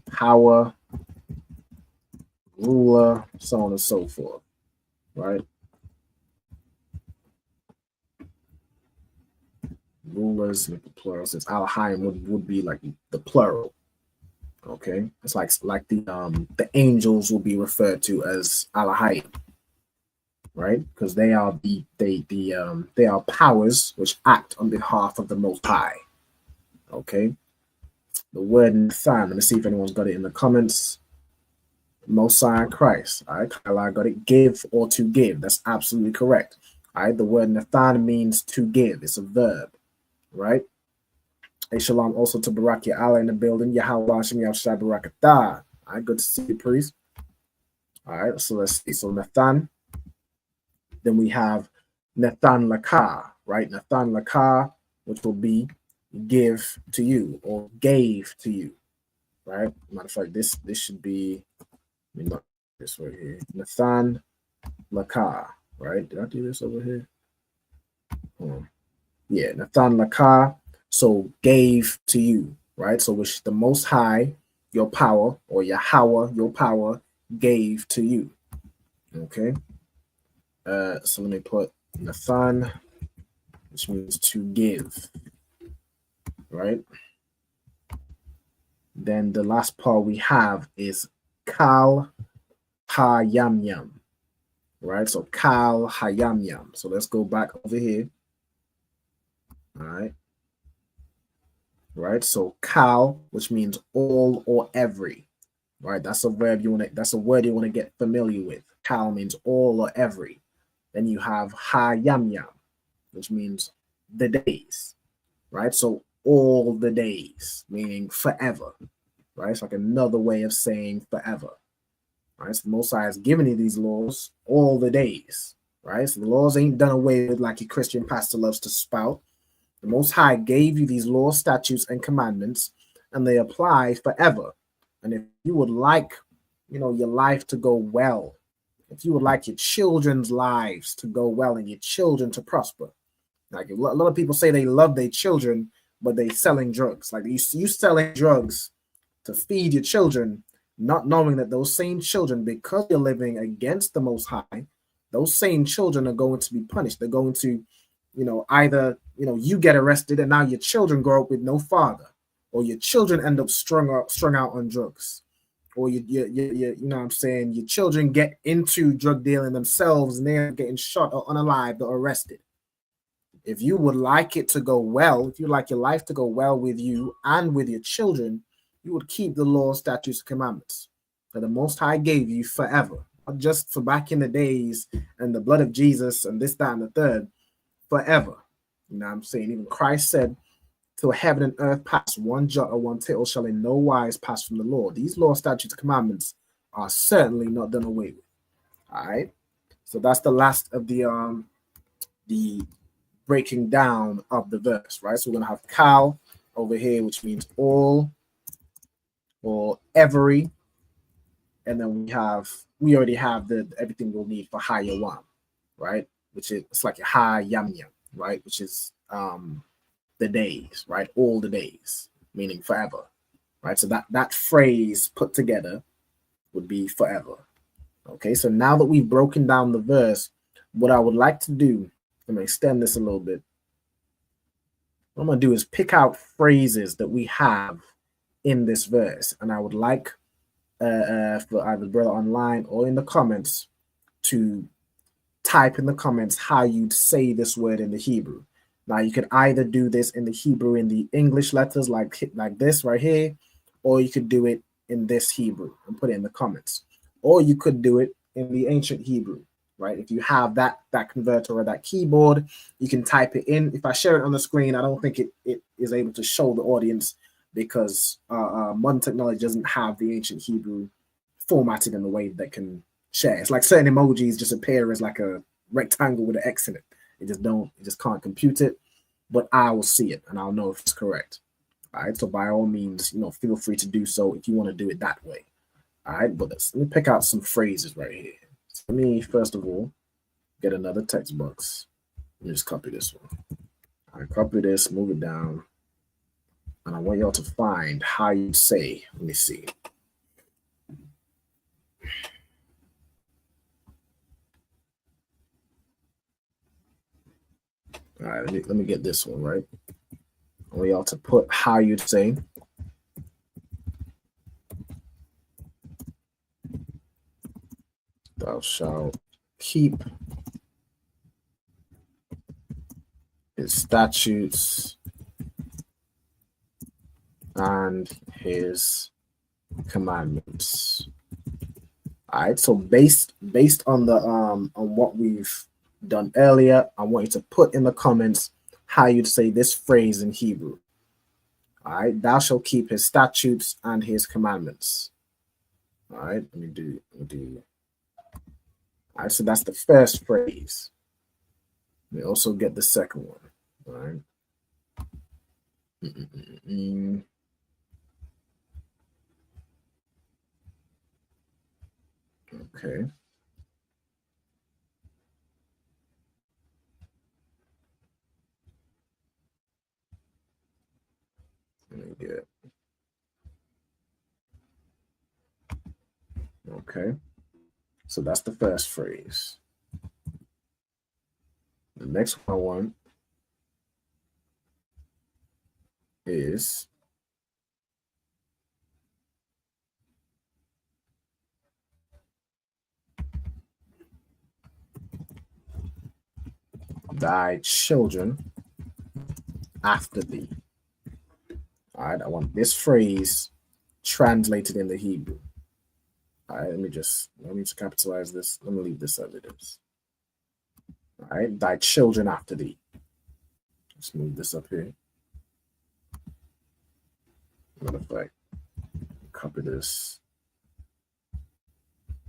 power, ruler, so on and so forth. Right? Rulers with the plural, since Alahayim would be like the plural. Okay, it's like the angels will be referred to as Alahayim, right? Because they are they are powers which act on behalf of the Most High. Okay, the word Nathan. Let me see if anyone's got it in the comments. Most High Christ. All right, Kyla got it. Give or to give. That's absolutely correct. All right, the word Nathan means to give. It's a verb, right? Hey, shalom also to Barak Allah in the building. Yahweh Hashem Yahushua Barakatah. All right, good to see you, priest. All right, so let's see. So Nathan. Then we have Nathan Lakah, right? Nathan Lakah, which will be give to you or gave to you, right? Matter of fact, this should be, let me mark this right here. Nathan Lakah, right? Did I do this over here? Yeah, Nathan Lakah. So gave to you, right? So which the Most High, your power, or Yahweh, your power, gave to you. Okay. So let me put Nathan, which means to give, right? Then the last part we have is Kal Hayam, right? So Kal Hayam. So let's go back over here. All right. Right. So Kal, which means all or every. Right. That's a verb you want to. That's a word you want to get familiar with. Kal means all or every. Then you have Hayam, which means the days. Right. So all the days, meaning forever. Right. It's like another way of saying forever. Right. So the Most High has given you these laws all the days. Right. So the laws ain't done away with like your Christian pastor loves to spout. The Most High gave you these laws, statutes, and commandments, and they apply forever. And if you would like, your life to go well, if you would like your children's lives to go well and your children to prosper, like a lot of people say they love their children, but they selling drugs. Like you selling drugs to feed your children, not knowing that those same children, because you're living against the Most High, those same children are going to be punished. They're going to, either, you get arrested and now your children grow up with no father, or your children end up strung out on drugs, or you know what I'm saying, your children get into drug dealing themselves and they're getting shot or unalived or arrested. If you would like it to go well, if you'd like your life to go well with you and with your children, you would keep the law, statutes, and commandments that the Most High gave you forever, not just for back in the days and the blood of Jesus and this, that, and the third, forever. You know what I'm saying? Even Christ said, till heaven and earth pass, one jot or one tittle shall in no wise pass from the law. These law, statutes, and commandments are certainly not done away with. All right. So that's the last of the breaking down of the verse, right? So we're gonna have Kal over here, which means all or every, and then we already have the everything we'll need for Hayawam, right? Which is it's like a Hayam, right? Which is the days, right? All the days, meaning forever, right? So that phrase put together would be forever. Okay, so now that we've broken down the verse, what I would like to do, I'm gonna extend this a little bit. What I'm gonna do is pick out phrases that we have in this verse, and I would like for either brother online or in the comments to type in the comments how you'd say this word in the Hebrew. Now you could either do this in the Hebrew in the English letters like this right here, or you could do it in this Hebrew and put it in the comments, or you could do it in the ancient Hebrew, right? If you have that converter or that keyboard, you can type it in. If I share it on the screen, I don't think it is able to show the audience because modern technology doesn't have the ancient Hebrew formatted in a way that can share. It's like certain emojis just appear as like a rectangle with an X in it. It just can't compute it, but I will see it and I'll know if it's correct. All right, so by all means, feel free to do so if you want to do it that way. All right, but let me pick out some phrases right here. So let me first of all get another text box. Let me just copy this one. I copy this, move it down, and I want y'all to find how you say. Let me see. All right, let me get this one right. I want y'all to put how you'd say. Thou shalt keep his statutes and his commandments. All right, so based on the on what we've done earlier, I want you to put in the comments how you'd say this phrase in Hebrew. All right, thou shalt keep his statutes and his commandments. All right, let me do. All right, so that's the first phrase. We also get the second one. All right. Okay. Let me get. Okay. So that's the first phrase. The next one I want is thy children after thee. All right, I want this phrase translated into Hebrew. All right, let me just capitalize this. Let me leave this as it is. All right, thy children after thee. Let's move this up here. Matter of fact, copy this.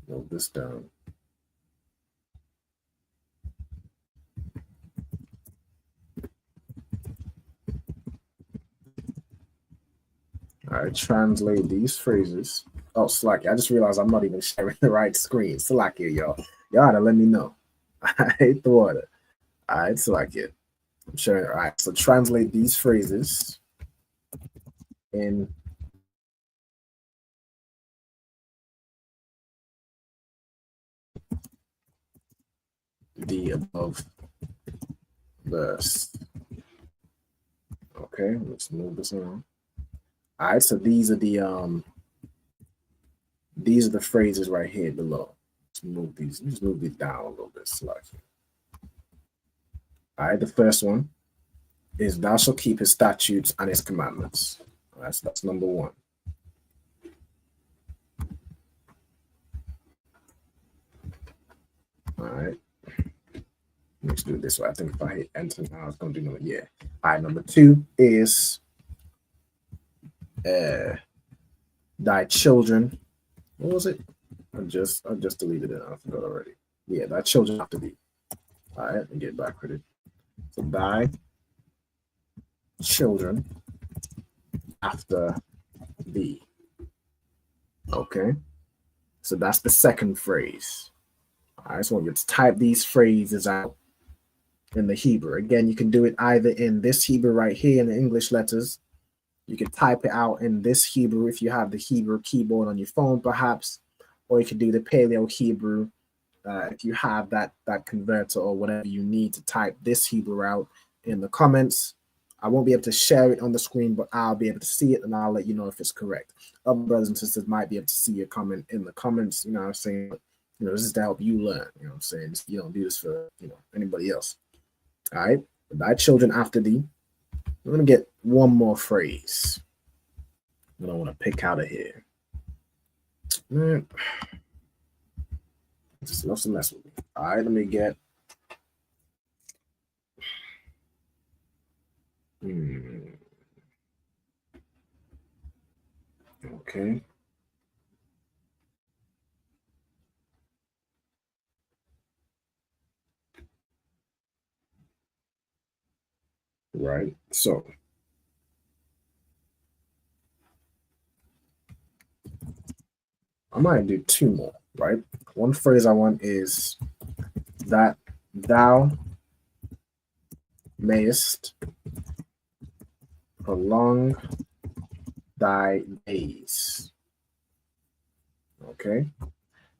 Move this down. All right, translate these phrases. Oh, Slacky, I just realized I'm not even sharing the right screen. Slacky, y'all. Y'all gotta let me know. I hate the water. All right, Slacky. I'm sharing. All right, so translate these phrases in the above verse. Okay, let's move this on. All right, so these are the phrases right here below. Let's move these. Just move these down a little bit, Slacky. All right, the first one is thou shalt keep his statutes and his commandments. That's number one. All right. Let's do it this way. I think if I hit enter now, it's gonna do number All right, number two is thy children. What was it? I just deleted it. I forgot already. Yeah, thy children after thee. All right, let me get back with it. So thy children after thee. Okay. So that's the second phrase. All right, so when you type these phrases out in the Hebrew. Again, you can do it either in this Hebrew right here in the English letters. You can type it out in this Hebrew if you have the Hebrew keyboard on your phone, perhaps, or you can do the Paleo Hebrew if you have that converter or whatever you need to type this Hebrew out in the comments. I won't be able to share it on the screen, but I'll be able to see it and I'll let you know if it's correct. Other brothers and sisters might be able to see your comment in the comments. You know what I'm saying? You know, this is to help you learn. You know what I'm saying? You don't do this for, anybody else. All right. Thy children after thee. I'm going to get one more phrase that I want to pick out of here. Man, just loves to mess with me. All right. Let me get. Okay. Right. So I might do two more, right? One phrase I want is that thou mayest prolong thy days. Okay.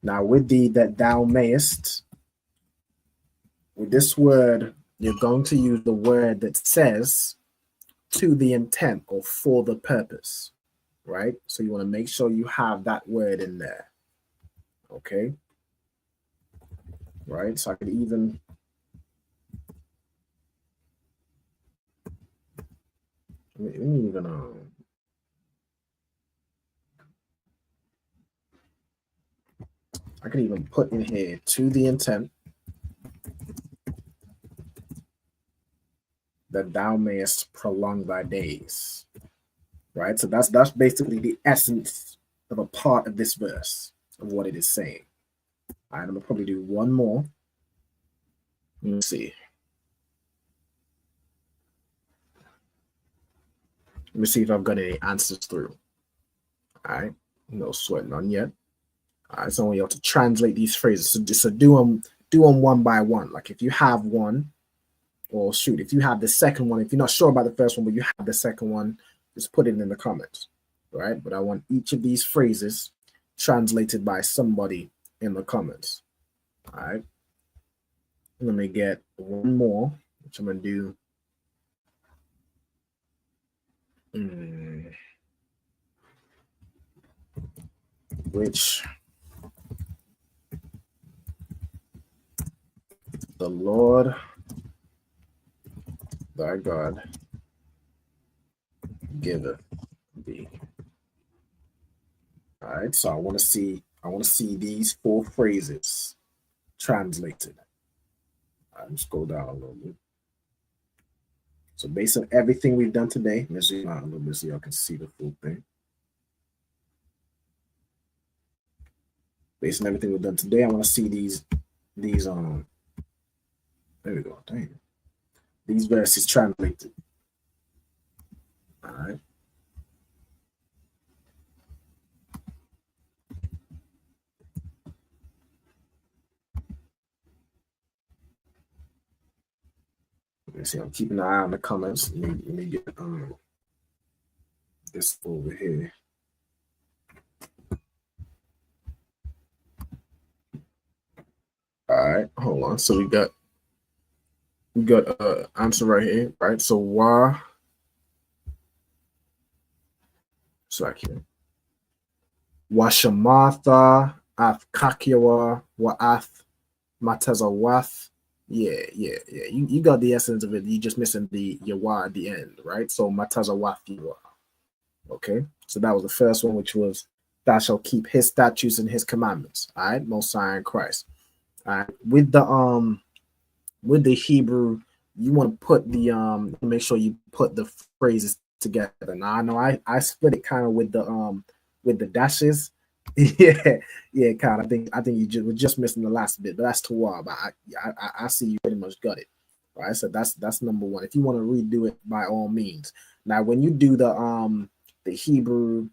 Now with that thou mayest, with this word, you're going to use the word that says to the intent or for the purpose, right? So you want to make sure you have that word in there. Okay. Right. So I could even I could even put in here to the intent that thou mayest prolong thy days. Right? So that's basically the essence of a part of this verse of what it is saying. All right, I'm gonna probably do one more. Let's see. Let me see if I've got any answers through. All right, no sweat, none yet. All right, so I want you all to translate these phrases. So do them one by one. Like if you have one, or shoot, if you have the second one, if you're not sure about the first one, but you have the second one, just put it in the comments, right? But I want each of these phrases translated by somebody in the comments. All right. Let me get one more, which I'm gonna do. Which the Lord thy God giveth thee. All right, so I want to see these 4 phrases translated. All right, scroll down a little bit. So based on everything we've done today, let's zoom out a little bit so y'all can see the full thing. Based on everything we've done today, I want to see these there we go. Dang. These verses translated. All right. Let me see. I'm keeping an eye on the comments. Let me get this over here. All right, hold on. So we got answer right here, right? So wa here. Washamatha Afkakiwa Wa'ath Matazawath. Yeah. You got the essence of it. You just missing the yawa at the end, right? So Matazawath yawa. Okay. So that was the first one, which was thou shalt keep his statutes and his commandments. All right, Most High in Christ. All right. With the Hebrew, you want to put the make sure you put the phrases together. Now I know I split it kind of with the dashes. yeah, kind of. I think you were just missing the last bit, but that's too wild. But I see you pretty much got it. All right, so that's number one. If you want to redo it, by all means. Now, when you do the Hebrew,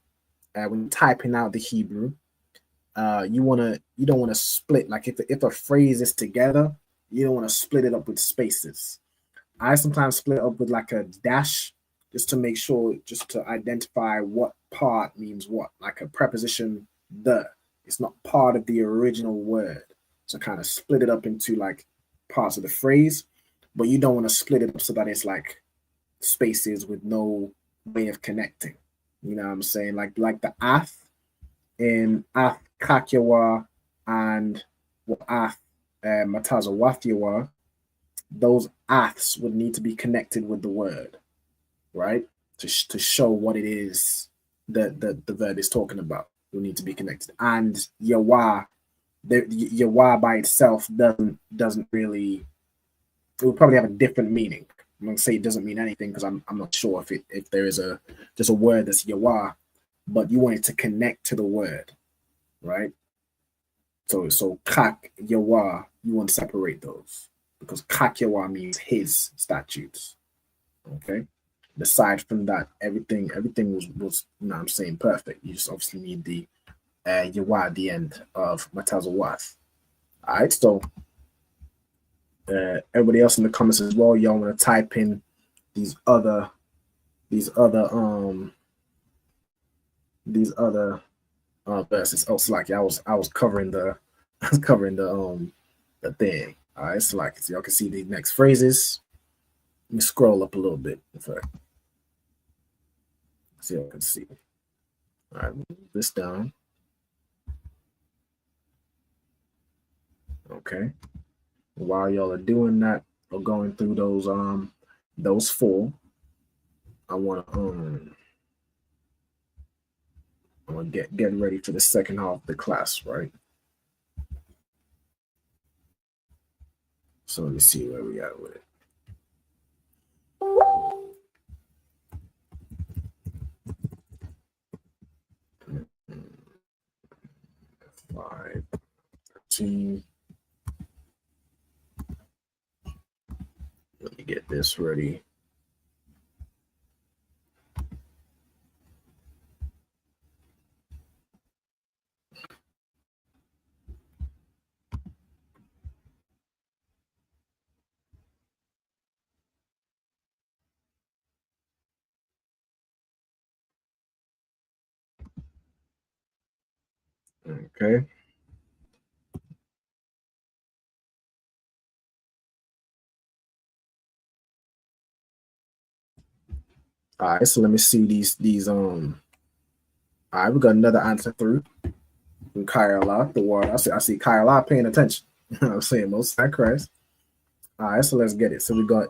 when you're typing out the Hebrew, you don't want to split, like if a phrase is together, you don't want to split it up with spaces. I sometimes split it up with like a dash, just to make sure, just to identify what part means what, like a preposition the. It's not part of the original word. So kind of split it up into like parts of the phrase, but you don't want to split it up so that it's like spaces with no way of connecting. You know what I'm saying? Like the ath in ath kakyawa and ath matazawathiwa, those aths would need to be connected with the word, right? To show what it is that the verb is talking about. Will need to be connected. And yawa, the yawa by itself doesn't really. It would probably have a different meaning. I'm gonna say it doesn't mean anything because I'm not sure if there is just a word that's yawa, but you want it to connect to the word, right? So kak yawa, you want to separate those because kak yawa means his statutes. Okay. Aside from that, everything was you know what I'm saying, perfect. You just obviously need the yawa at the end of matazawat. All right, so everybody else in the comments as well, y'all want to type in these other verses. Oh, so like I was covering the the thing. All right, so like so y'all can see the next phrases. Let me scroll up a little bit. In fact, so y'all can see. All right, move this down. Okay. While y'all are doing that or going through those 4, I want to get ready for the second half of the class, right? So let me see where we at with it. Five, 13. Let me get this ready. Okay. All right, so let me see these. All right, we got another answer through from Kyle, the word. I see Kyle paying attention. I'm saying most high Christ. All right, so let's get it. So we got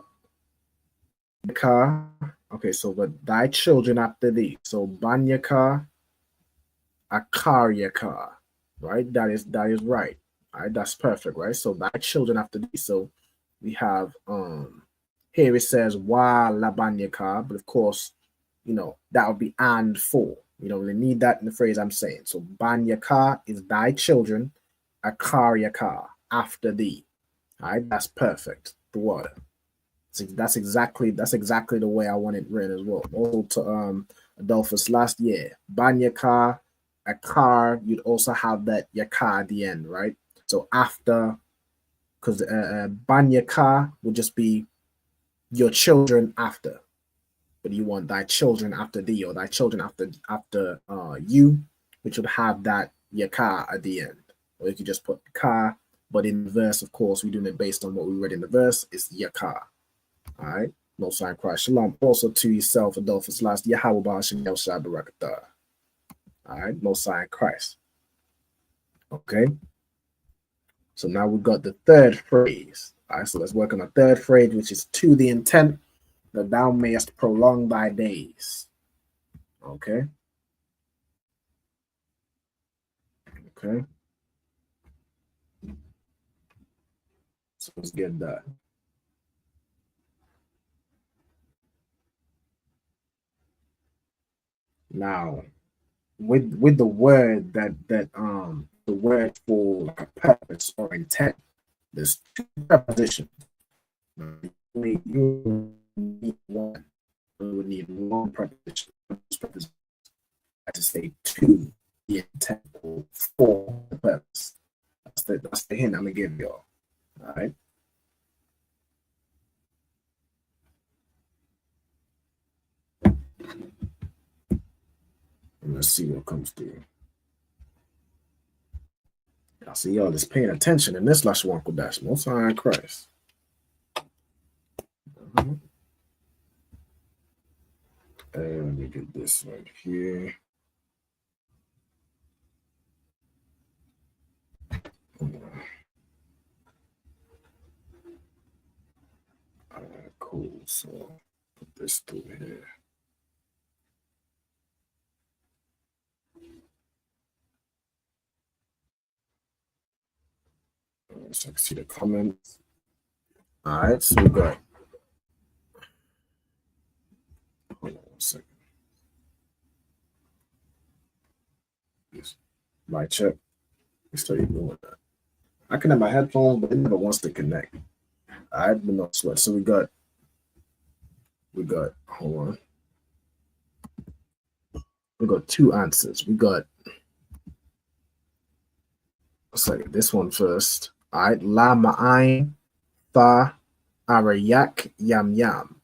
Yakar. Okay, so but thy children after thee. So Banyakar, Akar Yakar. Right? That is right. All right, that's perfect, right? So thy children after thee. So we have here it says wa labanyakar, but of course, you know, that would be and for. You don't really need that in the phrase I'm saying. So banyakar is thy children, akar yakar, after thee. All right, that's perfect. The water. So that's exactly the way I want it written as well. Also to Adolphus last year, banyakar, akar, you'd also have that yakar at the end, right? So after, because banyakar would just be your children after, but you want thy children after thee, or thy children after you, which would have that yakar at the end. Or you could just put ka, but in the verse, of course, we're doing it based on what we read in the verse, it's yakar. All right, Most High Christ. Shalom also to yourself, Adolphus last Yahweh Ba'ashem El Shai Barakatah. All right, Most High Christ. Okay. So now we've got the third phrase. All right, so let's work on the third phrase, which is to the intent that thou mayest prolong thy days. Okay. Okay. So let's get that. Now, with the word that the word for like a purpose or intent, there's two prepositions. You need one. We would need one preposition. To say to the intent or for the purpose. That's the hint I'm gonna give y'all. All right. And let's see what comes through. I see y'all just paying attention in this Lashawan Qadash. Most High in Christ. And let me get this right here. Cool. So put this through here. So I can see the comments. All right, so we got. Hold on 1 second. Yes. My check. We started doing that. I connect my headphones, but it never wants to connect. All right, but no sweat. So we got. Hold on. We got two answers. We got. Let's say this one first. All right, la ma'ain tha arayak yam yam.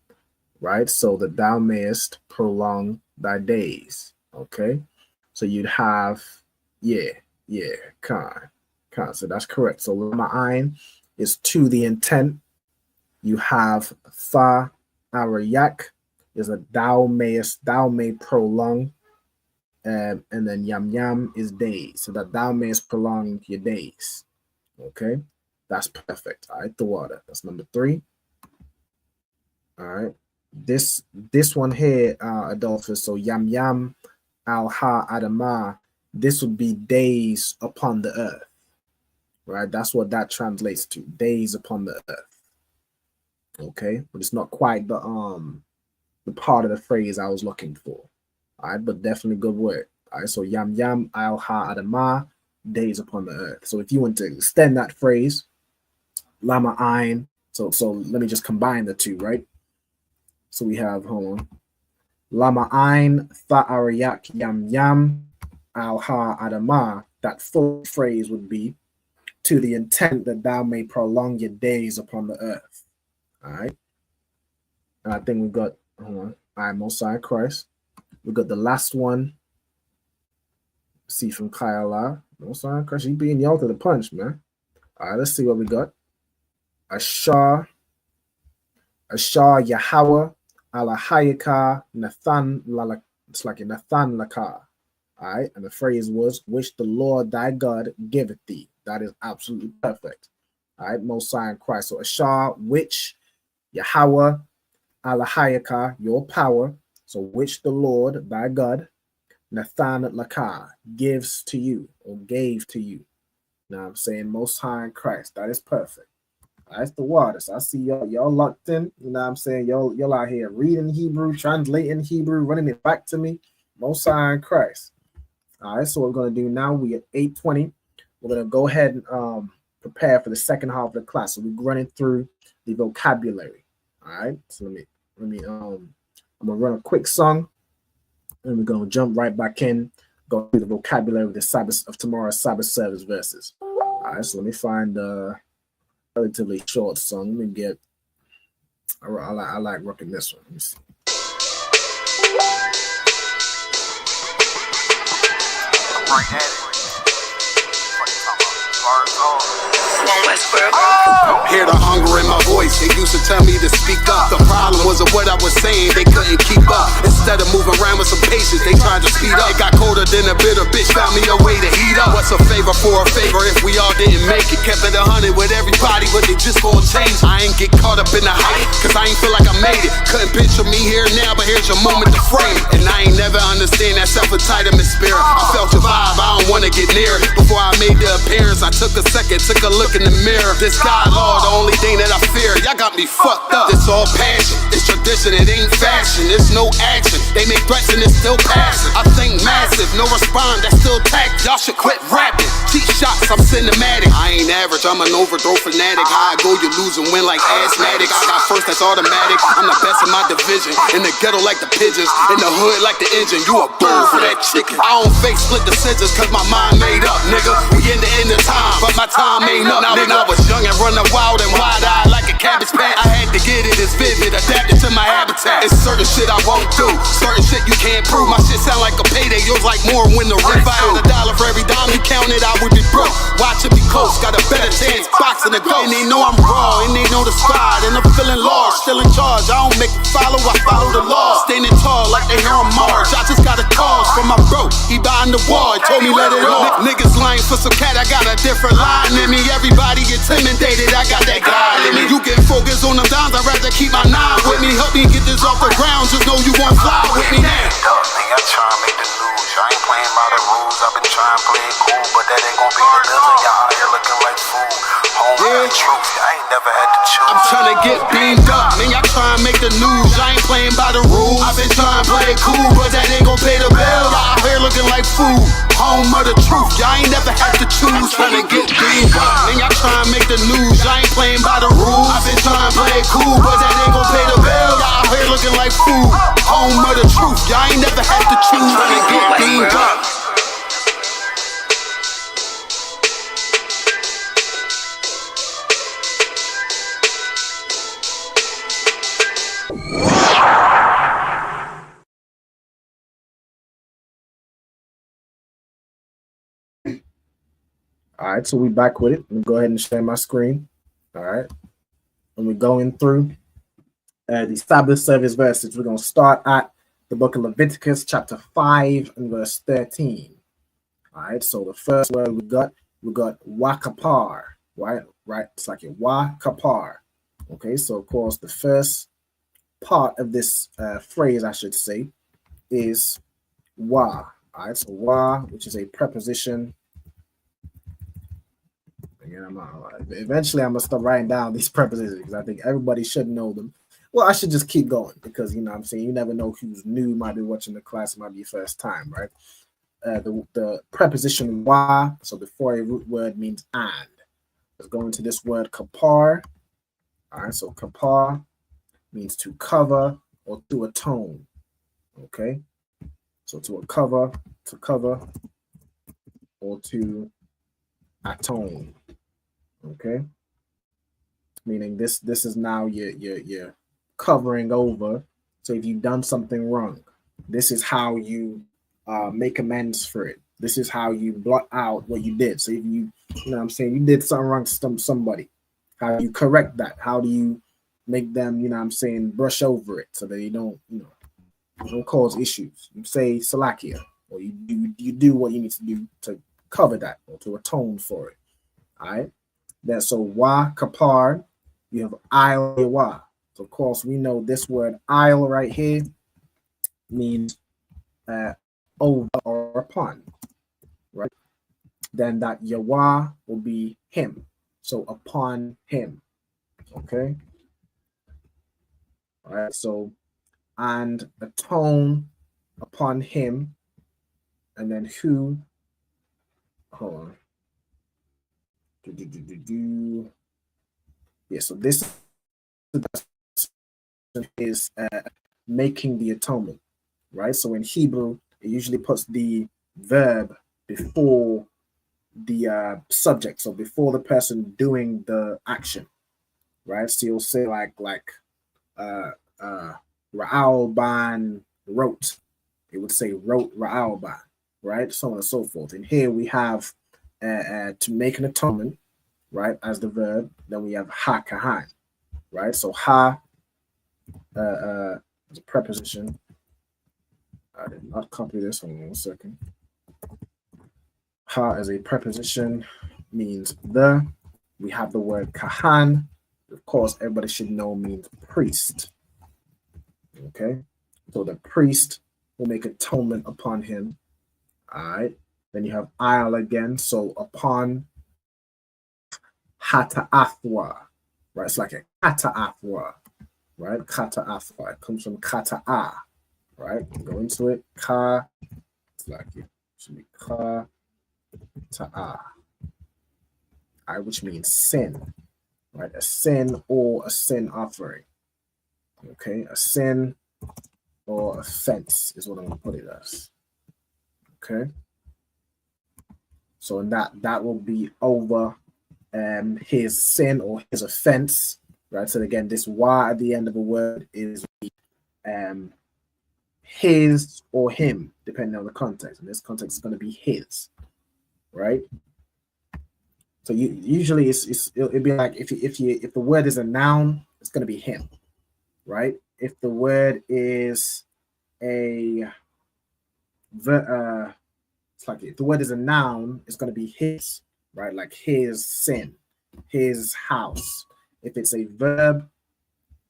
Right, so that thou mayest prolong thy days. Okay, so you'd have Khan. So that's correct. So la ma'ain is to the intent. You have tha arayak is a thou may prolong. And then yam yam is days, so that thou mayest prolong your days. Okay, that's perfect. All right, the water. That's number 3. All right, this one here, Adolphus. So yam yam al ha adama. This would be days upon the earth. Right, that's what that translates to. Days upon the earth. Okay, but it's not quite the part of the phrase I was looking for. All right, but definitely good word. All right, so yam yam al ha adama, days upon the earth. So if you want to extend that phrase, lama ain. So let me just combine the two, right? So we have, hold on, lama ain tha arayak yam yam al ha adama. That full phrase would be to the intent that thou may prolong your days upon the earth. All right, and I think we got, hold on, all right, Most High Christ. We got the last one. See from Kyle. Most High Christ, you being y'all to the punch, man. All right, let's see what we got. Ashar Yahweh Alahayaka Nathan Lala. It's like a Nathan Laka. All right, and the phrase was, which the Lord thy God giveth thee. That is absolutely perfect. All right, Most High in Christ. So Ashar, which Yahweh, Alahayaka, your power. So which the Lord thy God, Nathan Laka, gives to you or gave to you. Now I'm saying Most High in Christ. That is perfect. That's the waters. I see y'all locked in. You know what I'm saying? Y'all out here reading Hebrew, translating Hebrew, running it back to me. Most High in Christ. All right, so what we're going to do now, we at 8:20. We're going to go ahead and prepare for the second half of the class. So we're running through the vocabulary. All right, so let me I'm going to run a quick song, and we're going to jump right back in, go through the vocabulary of the Sabbath of tomorrow's Sabbath service verses. All right, so let me find a relatively short song. Let me get, I like rocking this one. Let me see. Right at it. Hear the hunger in my voice. They used to tell me to speak up. The problem wasn't what I was saying, they couldn't keep up. Instead of moving around with some patience, they tried to speed up. It got colder than a bitter bitch, found me a way to heat up. What's a favor for a favor if we all didn't make it? Kept it 100 with everybody, but they just gonna change. I ain't get caught up in the hype, cause I ain't feel like I made it. Couldn't picture me here now, but here's your moment to frame it. And I ain't never understand that self-entitlement spirit. I felt your vibe, I don't wanna get near it. Before I made the appearance, I took a second, took a look in the mirror. This God, Lord, the only thing that I fear. Y'all got me fucked up. It's all passion, it's tradition, it ain't fashion. It's no action, they make threats and it's still passing. I think massive, no respond, that's still tact. Y'all should quit rapping. Cheap shots, I'm cinematic. I ain't average, I'm an overthrow fanatic. How I go, you lose and win like asthmatics. I got first, that's automatic. I'm the best in my division. In the ghetto like the pigeons, in the hood like the engine. You a bird for that chicken. I don't fake split decisions cause my mind made up, nigga. We in the end of time, but my time ain't up. Now when I was young and running wild and wide-eyed like a cabbage patch, I had to get it as vivid, adapted to my habitat. It's certain shit I won't do, certain shit you can't prove. My shit sound like a payday, yours like more when the rent. If I had $1 for every dime you counted, I would be broke. Watch it be close, got a better chance, boxing the ghost. And they know I'm raw, and they know the spot, and I'm feeling lost, still in charge. I don't make it follow, I follow the law. Standing tall like they hear on Mars. I just got a call from my bro, he behind the wall, he told me let it off. Niggas lying for some cat, I got a different line in me. Everybody intimidated, I got that guy in me. You get focused on them dimes, I'd rather keep my nine with me. Help me get this off the ground, just know you won't fly with me now. I'm trying to make the news, I ain't playing by the rules. I've been trying to play it cool, but that ain't gonna be the building. Y'all out here looking like fool. Home truth, I ain't never had to choose. I'm trying to get beamed up, man, y'all trying to make the news. I ain't playing by the rules. I've been trying to play it cool, but that ain't gonna pay the bill. Y'all out here looking like fool. Home of the truth, y'all ain't never had to choose. Trying to get beamed up, man, y'all trying to make the news. I ain't playing by the rules. I've been trying to play it cool, but that ain't gonna pay the bill. Y'all out here looking like fool. Home of the truth, y'all ain't never had to choose. Trying to get beamed up. All right, so we back with it. Let me go ahead and share my screen. All right, and we're going through the Sabbath service verses. We're going to start at the book of Leviticus, chapter 5 and verse 13. All right, so the first word we got wakapar, right? It's like a wakapar. Okay, so of course the first part of this phrase, I should say, is wa. All right, so wa, which is a preposition. Eventually, I'm gonna start writing down these prepositions because I think everybody should know them. Well, I should just keep going because you know what I'm saying, you never know who's new, might be watching the class, it might be your first time, right? The preposition wa, so before a root word means and. Let's go into this word kapar. All right, so kapar means to cover or to atone. Okay, so to cover or to atone. Okay, meaning this is now you're covering over. So if you've done something wrong, this is how you make amends for it. This is how you blot out what you did. So if you know what I'm saying, you did something wrong to somebody, how do you correct that? How do you make them, you know what I'm saying, brush over it so that you don't, you don't cause issues. You say Salakia, or you do what you need to do to cover that or to atone for it. All right. Then so wa kapar, you have il wa. So of course we know this word il right here means over or upon, right? Then that yawa will be him. So upon him. Okay. All right. So and atone upon him, and then who. Hold on. Yeah, so this is making the atonement, right? So in Hebrew, it usually puts the verb before the subject, so before the person doing the action, right? So you'll say like Ra'al Ban wrote. It would say wrote Ra'al Ban, right? So on and so forth. And here we have to make an atonement, right, as the verb. Then we have ha kahan, right? So ha is a preposition. I did not copy this. Hold on 1 second. Ha as a preposition means the. We have the word kahan. Of course, everybody should know means priest. Okay, so the priest will make atonement upon him. All right. Then you have il again. So upon hata'athwa, right? It's like a kata'athwa, right? Kata'athwa. It comes from kata'a, right? Go into it. Ka, it's like it should be ka ta'a, which means sin, right? A sin or a sin offering. Okay, a sin or offense is what I'm gonna put it as. Okay. So that will be over his sin or his offense, right? So again, this y at the end of a word is his or him, depending on the context. In this context, it's going to be his, right? So usually it'll be like if the word is a noun, it's going to be him, right? If the word is it's like if the word is a noun, it's going to be his, right? Like his sin, his house. If it's a verb,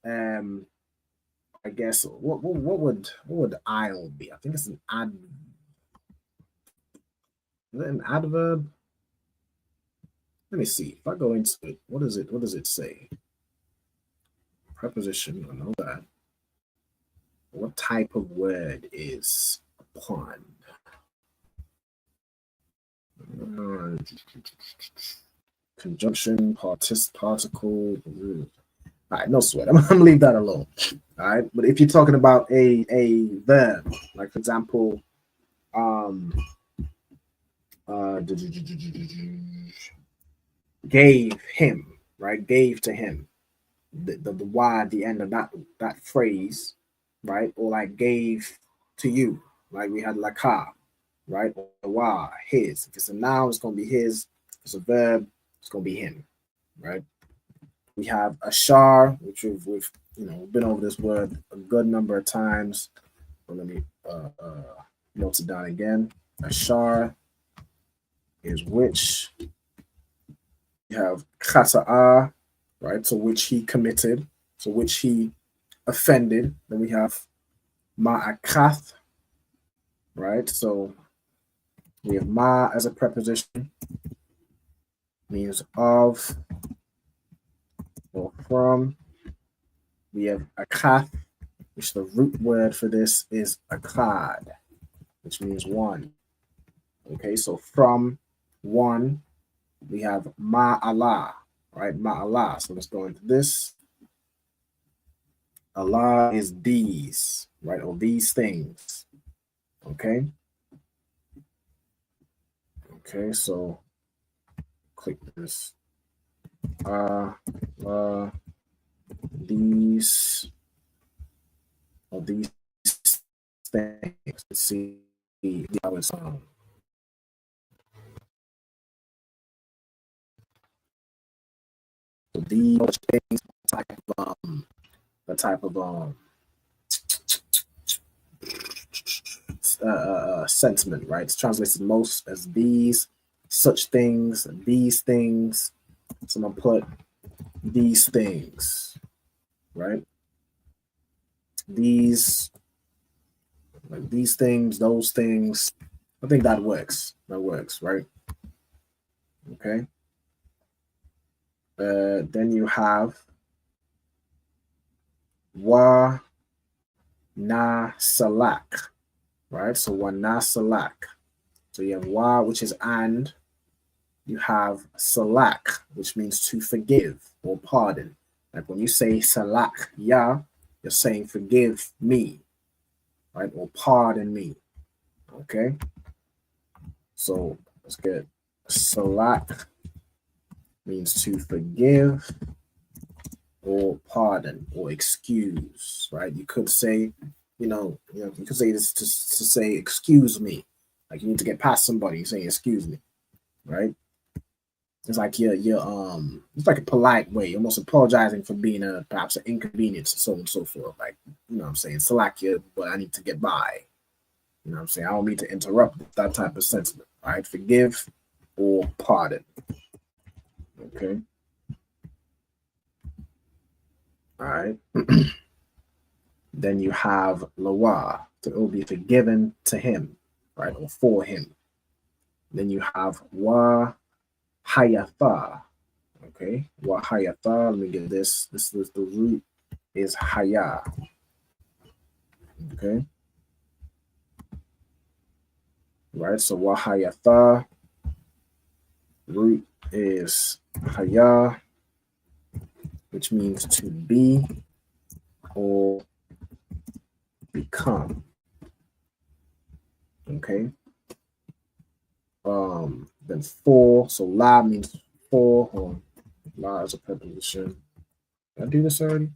I guess what would I'll be? I think it's an is it an adverb? Let me see. If I go into it, what does it say? Preposition, I know that. What type of word is upon? Conjunction, particle. All right, no sweat. I'm gonna leave that alone. All right, but if you're talking about a verb, like for example, gave him, right? Gave to him. The y at the end of that phrase, right? Or like gave to you, like we had laka, right? Or wa, his. If it's a noun, it's gonna be his. If it's a verb, it's gonna be him, right? We have ashar, which we've been over this word a good number of times. But let me note it down again. Ashar is which. You have kata'a, right? So which he committed, so which he offended. Then we have ma'akath, right? So we have ma as a preposition, means of or from. We have akath, which the root word for this is akad, which means one. Okay, so from one, we have ma'ala, right? Ma'ala. So let's go into this. Allah is these, right? Or these things. Okay. Okay, so click this. These things. Let's see how it's So these things the type of sentiment, right? It's translated most as these, such things, these things. So I'm gonna put these things, right? These, like these things, those things. I think that works. That works, right? Okay. Then you have wa na salak, right? So wa na salak. So you have wa, which is and. You have salak, which means to forgive or pardon. Like when you say salak ya, you're saying forgive me, right? Or pardon me. Okay. So let's get salak means to forgive or pardon or excuse, right? You could say, you could say this to say excuse me. Like you need to get past somebody, you say excuse me, right? It's like it's like a polite way, almost apologizing for being perhaps an inconvenience and so on and so forth. Like, what I'm saying, Salakia, but I need to get by. You know what I'm saying? I don't need to interrupt that type of sentiment. All right, forgive or pardon. Okay. All right. Then you have lawa, so it will be forgiven to him, right, or for him. Then you have wa hayatha. Okay, wa hayatha. Let me get this. This is the root is haya. Okay. Right, so wa hayatha. Root is haya, which means to be or become. Okay. Then for, so la means for, or la is a preposition. Did I do this already?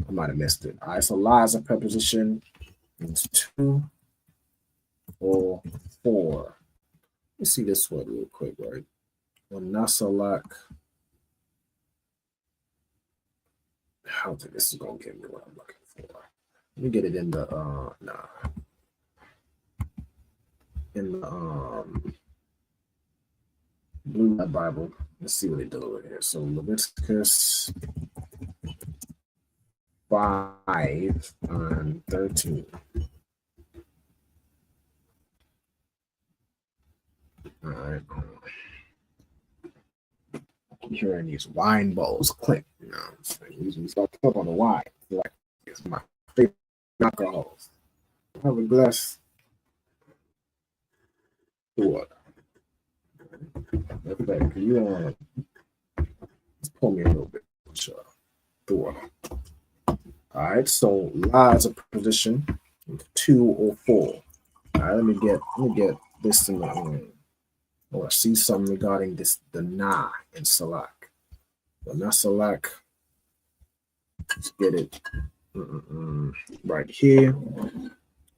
I might have missed it. All right, so la is a preposition, means to or for. Let's see this one real quick, right? Well, nasalak. I don't think this is gonna give me what I'm looking for. Let me get it in the Blue Letter Bible. Let's see what they do over here. So Leviticus 5 and 13. All right. I'm hearing these wine bowls click. You know, we start to talk on the wine. Like it's my favorite alcohols. Have a glass. What? Can you just pour me a little bit? Sure. The water. All right. So la is a preposition, to or for. All right. Let me get this in the or see something regarding this, the na in salak. Well, na salak. Let's get it right here.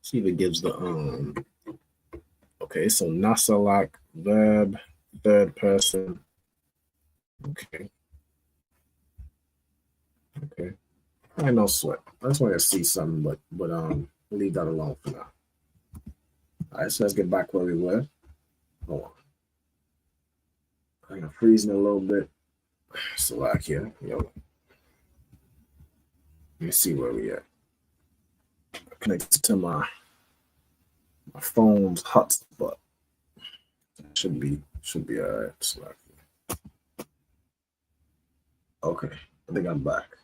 See if it gives the Okay, so nasalak, verb, third person. Okay. I no sweat. I just want to see something, but we'll leave that alone for now. All right, so let's get back where we were. Hold on. I'm freezing a little bit. Salak here. Yo. Let me see where we at. Connected to my phone's hotspot. Should be all right. Slack. Okay, I think I'm back.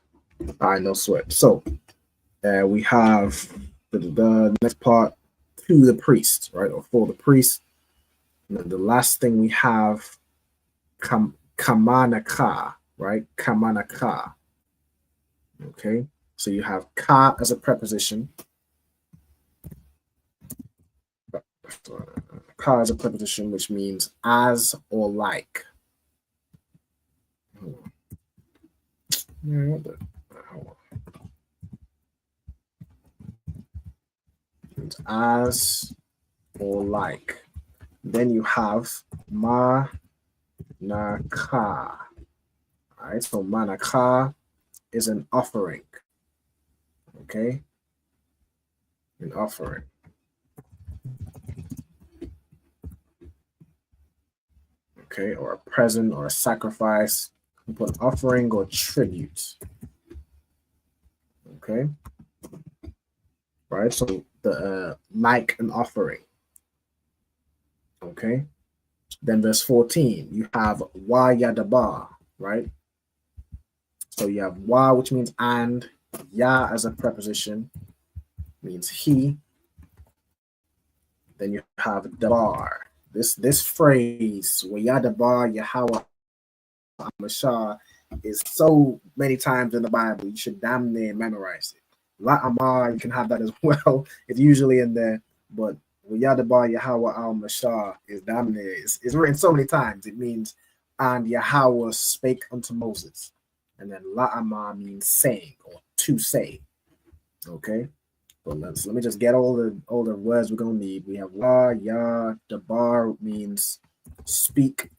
All right, no sweat. So we have the next part, to the priest, right, or for the priest. And then the last thing we have, kamanaka, right? Kamanaka. Okay, so you have ka as a preposition. Ka is a preposition which means as or like. Hold on. It's as or like. Then you have ma na ka. All right, so manakah is an offering. Okay, an offering. Okay, or a present or a sacrifice. We put offering or tribute. Okay, right. So the like an offering. Okay, then verse 14, you have wa yadabar, right? So you have wa, which means and, ya as a preposition means he. Then you have dabar. This phrase, wa yadabar Yahweh Mashah, is so many times in the Bible. You should damn near memorize it. La Amar, you can have that as well. It's usually in there, but Yadabar Yahweh al Mashah is damn near. It's written so many times. It means, and Yahweh spake unto Moses. And then La Amar means saying or to say. Okay. But let me just get all the words we're gonna need. We have La, Ya, Dabar means speak.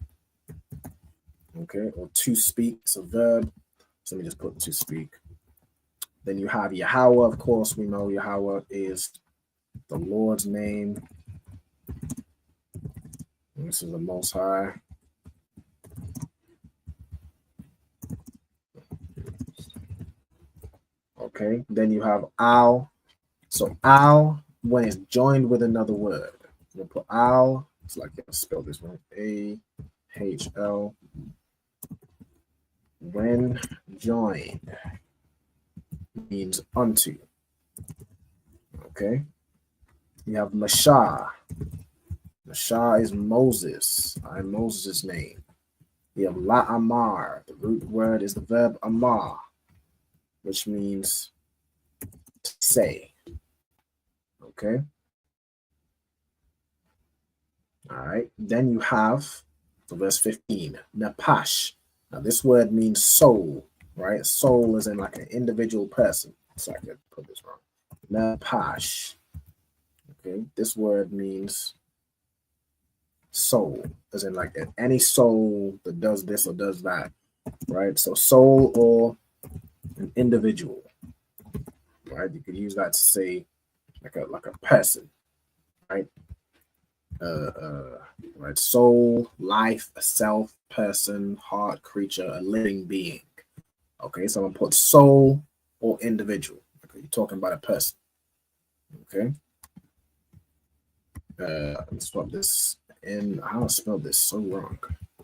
Okay, or to speak, it's a verb. So let me just put to speak. Then you have Yahweh, of course, we know Yahweh is the Lord's name. And this is the Most High. Okay, then you have Al. So Al, when it's joined with another word, we'll put Al, it's like, let's spell this one, A-H-L. When joined means unto. Okay. You have Mashah. Mashah is Moses. I'm Moses' name. You have La Amar. The root word is the verb Amar, which means to say. Okay. All right. Then you have, so verse 15, Napash. Now, this word means soul, right? Soul is in like an individual person. So I could put this wrong. Napash. Okay, this word means soul, as in like any soul that does this or does that, right? So soul or an individual, right? You could use that to say like a person, right? Right, soul, life, a self, person, heart, creature, a living being. Okay, so I'm gonna put soul or individual. Okay, you're talking about a person. Okay. Let's swap this in. How to spell this so wrong?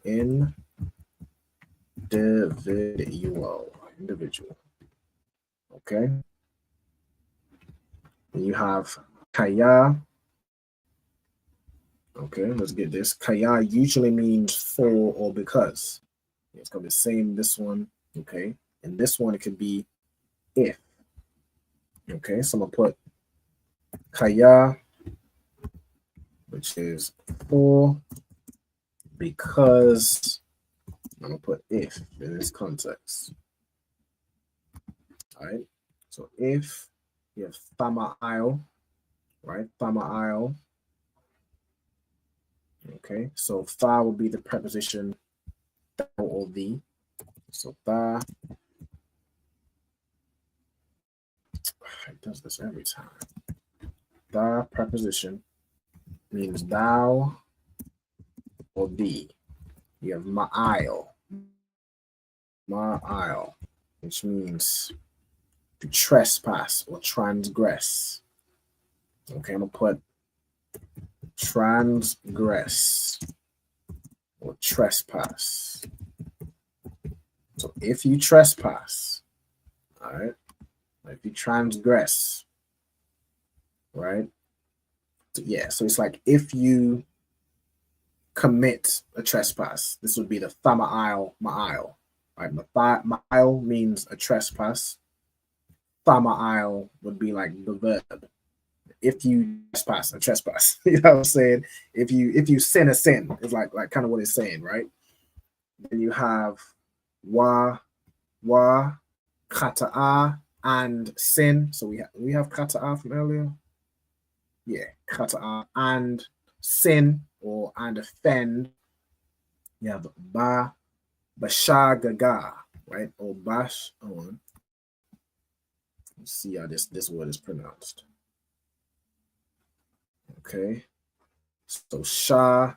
Individual. Okay. And you have kaya. Okay, let's get this. Kaya usually means for or because. It's gonna be the same this one. Okay. And this one, it could be if. Okay, so I'm gonna put kaya, which is for, because. I'm gonna put if in this context. All right. So if you have thama'il, right? Thama'il. Okay, so tha will be the preposition or the. So tha. It does this every time. Tha preposition means thou or thee. You have ma'il. Ma'il, which means to trespass or transgress. Okay, I'm gonna put transgress or trespass. So if you trespass, all right, if you transgress, right? So, yeah, so it's like if you commit a trespass, this would be the thama'il ma'il. Right, ma'il means a trespass. Thama'il would be like the verb. If you trespass, a trespass. You know what I'm saying? If you sin a sin, is like kind of what it's saying, right? Then you have wa, kata'a, and sin. So we have kata'a from earlier. Yeah, kata'a and sin or and offend. You have ba, bashagaga. right? Or bash on. Let's see how this word is pronounced. Okay, so sha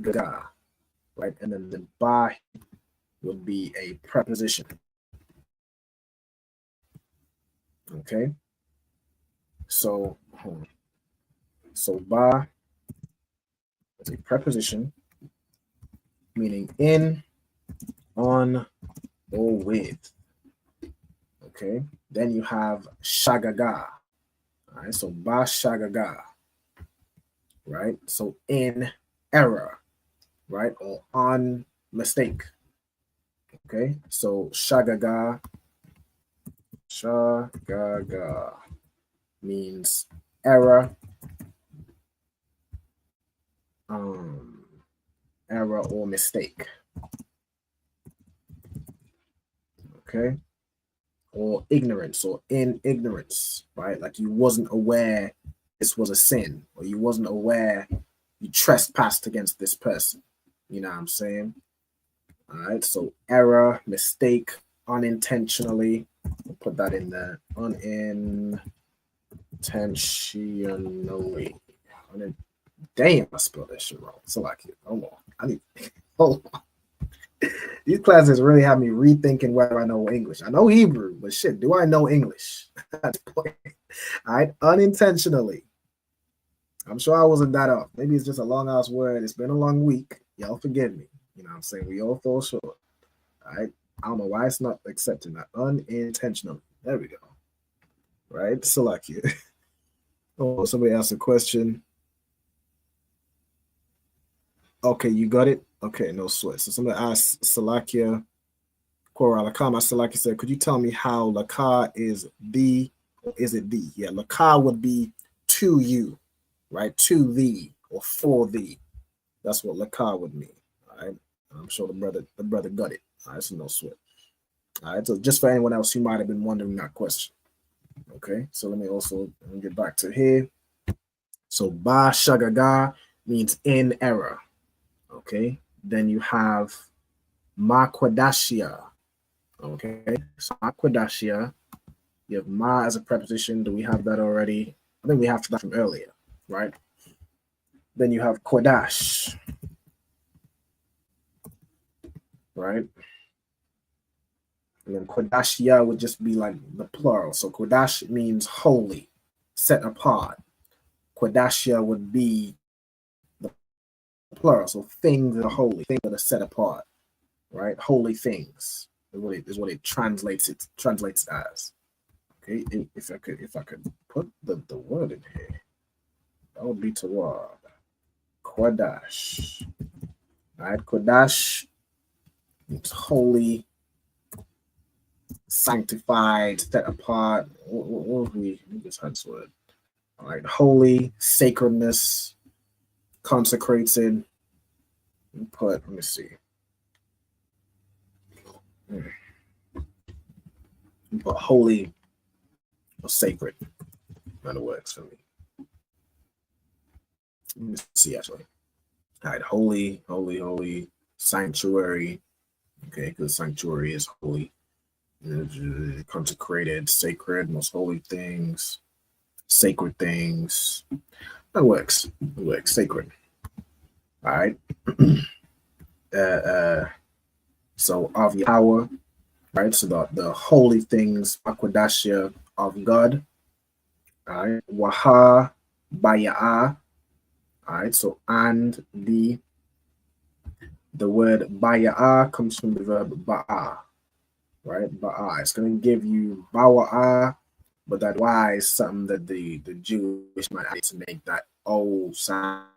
ga, right? And then the ba would be a preposition. Okay, so ba is a preposition meaning in, on, or with. Okay, then you have shagaga. All right, so ba shagaga, right? So in error, right? Or on mistake. Okay, so shagaga means error, error or mistake. Okay, or ignorance or in ignorance, right? Like you wasn't aware this was a sin, or you wasn't aware you trespassed against this person. You know what I'm saying? All right, so error, mistake, unintentionally. We'll put that in there. Unintentionally. Damn, I spelled that shit wrong. So like, hold on. Hold on. These classes really have me rethinking whether I know English. I know Hebrew, but shit, do I know English? All right, unintentionally. I'm sure I wasn't that off. Maybe it's just a long ass word. It's been a long week. Y'all forgive me. You know what I'm saying? We all fall short. All right. I don't know why it's not accepting that. Unintentionally. There we go. Right? Salakia. Oh, somebody asked a question. Okay, you got it? Okay, no sweat. So somebody asked Salakia, Koralakama Salakia said, could you tell me how Laka is the, or is it the? Yeah, Laka would be to you, right? To thee or for thee. That's what Laka would mean. All right. I'm sure the brother got it. All right, so no sweat. All right, so just for anyone else who might have been wondering that question. Okay, so let me get back to here. So ba shagaga means in error. Okay, then you have makwadashia. Okay, so makwadashia. You have ma as a preposition. Do we have that already? I think we have that from earlier, right? Then you have kodash, right? And then kodashia would just be like the plural. So kodash means holy, set apart. Kodashia would be the plural. So things that are holy, things that are set apart, right? Holy things is what it translates as. Okay, if I could put the word in here, that would be Torah. Kodash. All right, Kodash means holy, sanctified, set apart. What we just had this word? All right, holy, sacredness, consecrated. Let me see. But holy or sacred, that works for me. Let me see actually. All right, holy, sanctuary. Okay, because sanctuary is holy. Consecrated, sacred, most holy things, sacred things. That works. It works. Sacred. All right. So of Yahweh, right? So the holy things, Akwadashia of God. All right. Waha Baya'a. All right. So and the word Baya'a comes from the verb Ba'a. Right? Ba'a. It's gonna give you Bawa'a, but that Y is something that the Jewish might add to make that O sound.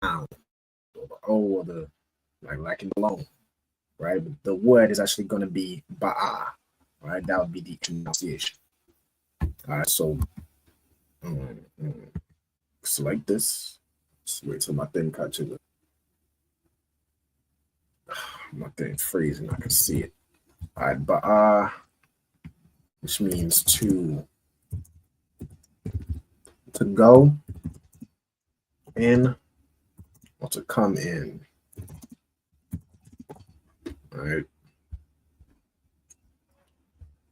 Or the O or the like in alone. Right? But the word is actually gonna be Ba'a. Right? That would be the pronunciation. All right, so select this. Just wait till my thing catches it. My thing's freezing. I can see it. All right, Ba'a, which means to go in or to come in. All right.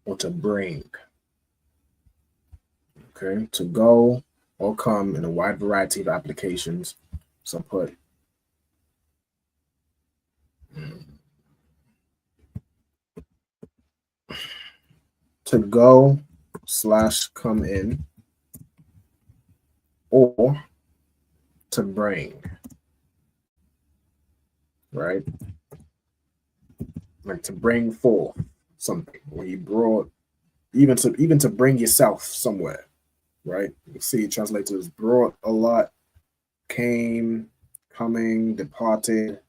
or to bring. Okay, to go or come in a wide variety of applications. So put to go / come in, or to bring, right? Like to bring forth something, or you brought, even to bring yourself somewhere, right? You see it translated as brought a lot, came, coming, departed,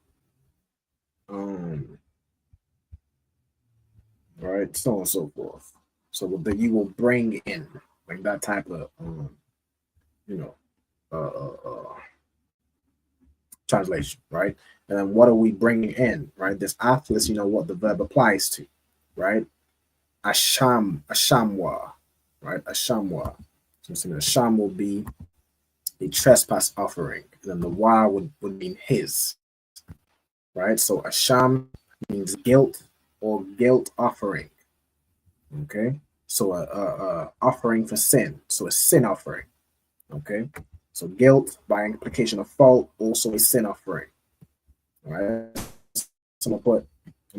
right, so on and so forth. So that you will bring in, like that type of translation, right? And then what are we bringing in, right? This after this, what the verb applies to, right? Ashamwa, right? Ashamwa. So Asham will be a trespass offering, and then the wa would mean his, right? So Asham means guilt or guilt offering. Okay, so a offering for sin, so a sin offering. Okay, so guilt by implication of fault, also a sin offering. All right, so I'm gonna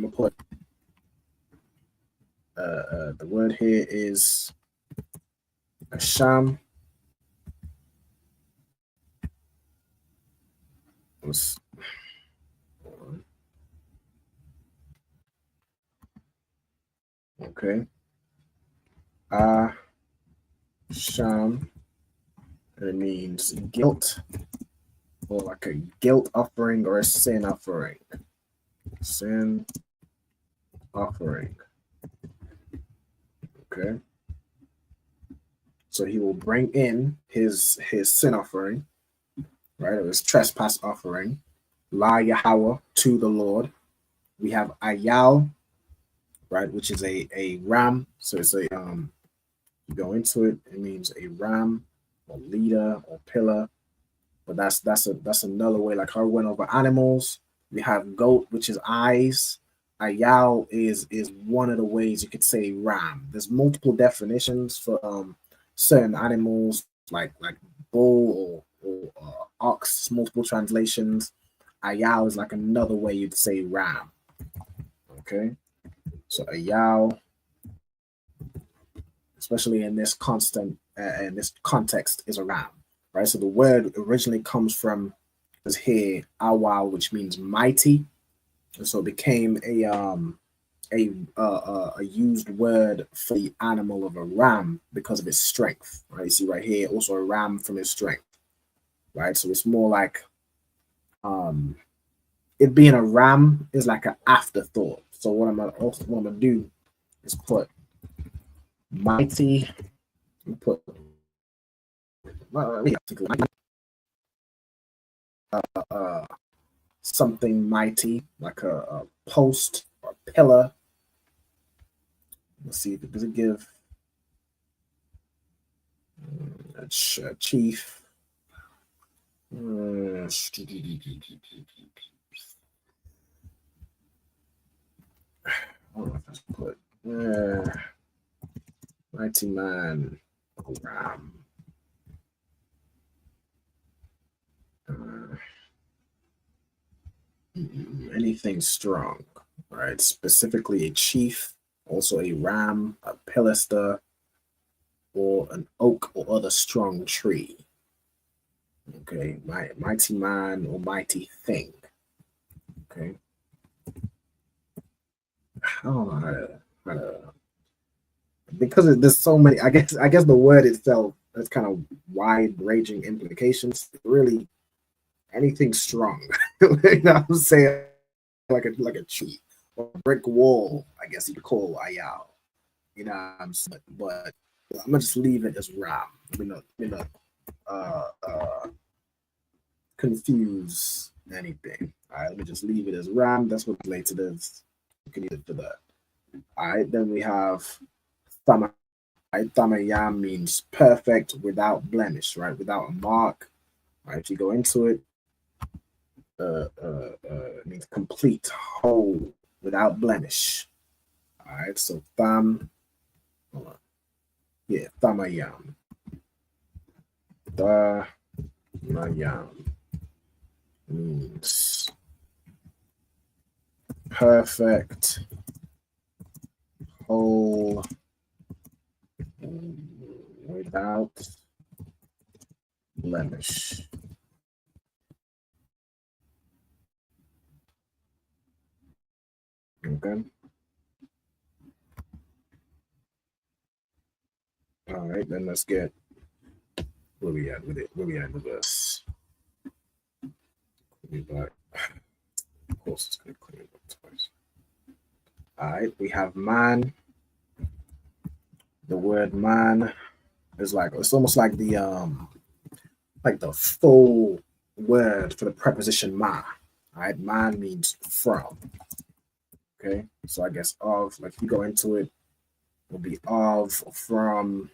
put the word here is Asham. Okay. Sham, it means guilt, or like a guilt offering or a sin offering. Sin offering. Okay. So he will bring in his sin offering, right? Or his trespass offering. La Yahweh, to the Lord. We have Ayal, right, which is a ram. So it's a you go into it, it means a ram or leader or pillar. But that's another way, like how we went over animals. We have goat, which is eyes. Ayal is one of the ways you could say ram. There's multiple definitions for certain animals, like bull or ox, multiple translations. Ayal is like another way you'd say ram. Okay, so ayal, especially in this context, is a ram, right? So the word originally comes from is here awal, which means mighty, and so it became a used word for the animal of a ram because of its strength, right? You see right here, also a ram from its strength, right? So it's more like it being a ram is like an afterthought. So what I'm gonna do is put mighty, put something mighty, like a post or pillar. Let's see, does it give a chief? I don't know if that's put mighty man, ram. Anything strong, right? Specifically a chief, also a ram, a pilaster, or an oak or other strong tree. Okay, mighty man or mighty thing. Okay, I don't know how to because there's so many. I guess the word itself has kind of wide-ranging implications. Really, anything strong. You know what I'm saying? Like a tree or a brick wall, I guess you could call ayal. You know what I'm saying? But I'm gonna just leave it as ram. Let me not confuse anything. All right, let me just leave it as ram. That's what related is. You can use it for that. All right, then we have Tama. Tamayam means perfect, without blemish, right? Without a mark. Right? If you go into it, it means complete, whole, without blemish. All right, so Tham Yeah, Thamayam. Thamayam means perfect, whole, without blemish. Okay. All right, then let's get where we at with it. Where we at with this? Be back. Of course, it's gonna clean it up twice. All right, we have man. The word man is like, it's almost like the full word for the preposition ma. All right, man means from. Okay, so I guess of, like if you go into it, will be of, from,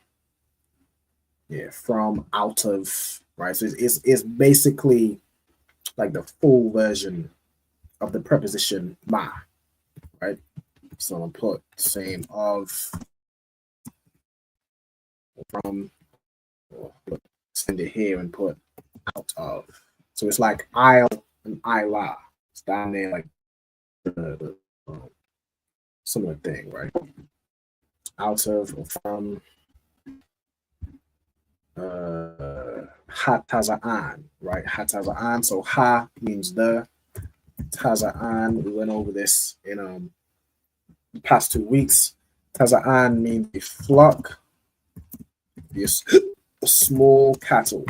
yeah, from, out of, right? So it's basically like the full version of the preposition ma, right? So I'm gonna put same of, from, or send it here and put out of. So it's like I'll and Ila. It's down there like the similar thing, right? Out of or from. Hatazaan, right? Hatazaan. So ha means the. Tazaan. We went over this in the past 2 weeks. Tazaan means a flock, a small cattle.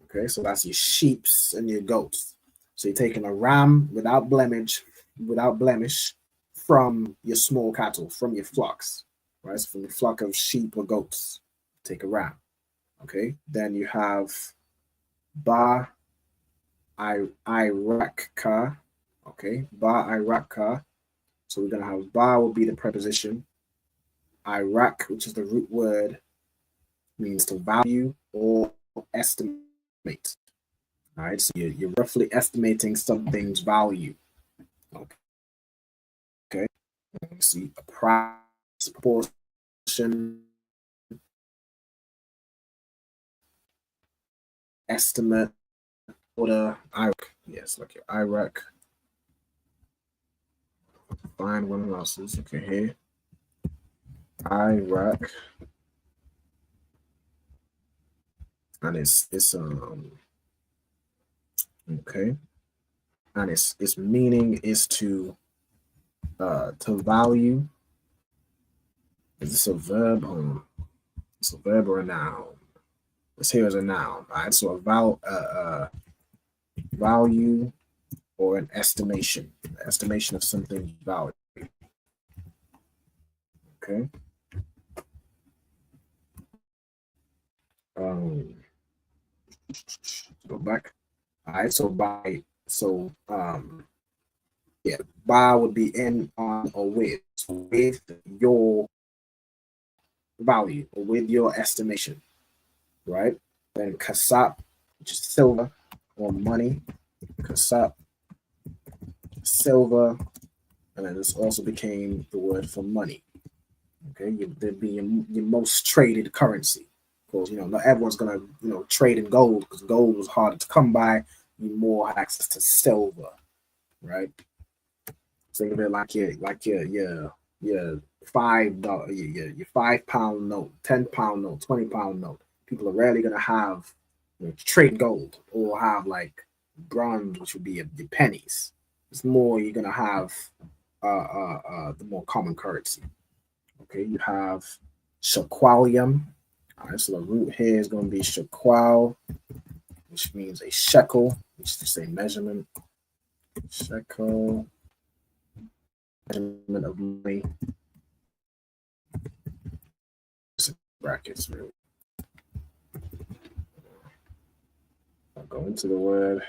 Okay, so that's your sheeps and your goats. So you're taking a ram without blemish from your small cattle, from your flocks, right? So from your flock of sheep or goats, take a ram. Okay, then you have Ba Irakka. Okay, Ba Irakka. So we're gonna have Ba will be the preposition. Iraq, which is the root word, means to value or estimate. All right, so you're roughly estimating something's value. Okay. See a price, proportion, estimate, order. Iraq. Yes, like your Iraq. Find one of those. Okay, here. Iraq. And it's okay. And its meaning is to value. Is this a verb? It's a verb or a noun? This here is a noun. All right, so a value or an estimation. Estimation of something's value. Okay. Go back. All right, so by would be in, on, or with. So with your value or with your estimation, right? Then kasap, which is silver or money. Kasap, silver, and then this also became the word for money. Okay, there'd be your most traded currency. Of course, not everyone's gonna trade in gold, because gold was harder to come by. You more had access to silver, right? Think of it like your $5, your £5 note, £10 note, £20 note. People are rarely gonna have trade gold or have like bronze, which would be your pennies. It's more you're gonna have the more common currency. Okay, you have shequalium. All right, so the root here is going to be shequal, which means a shekel, which is just a measurement. Shekel, measurement of money. Brackets, really. I'll go into the word.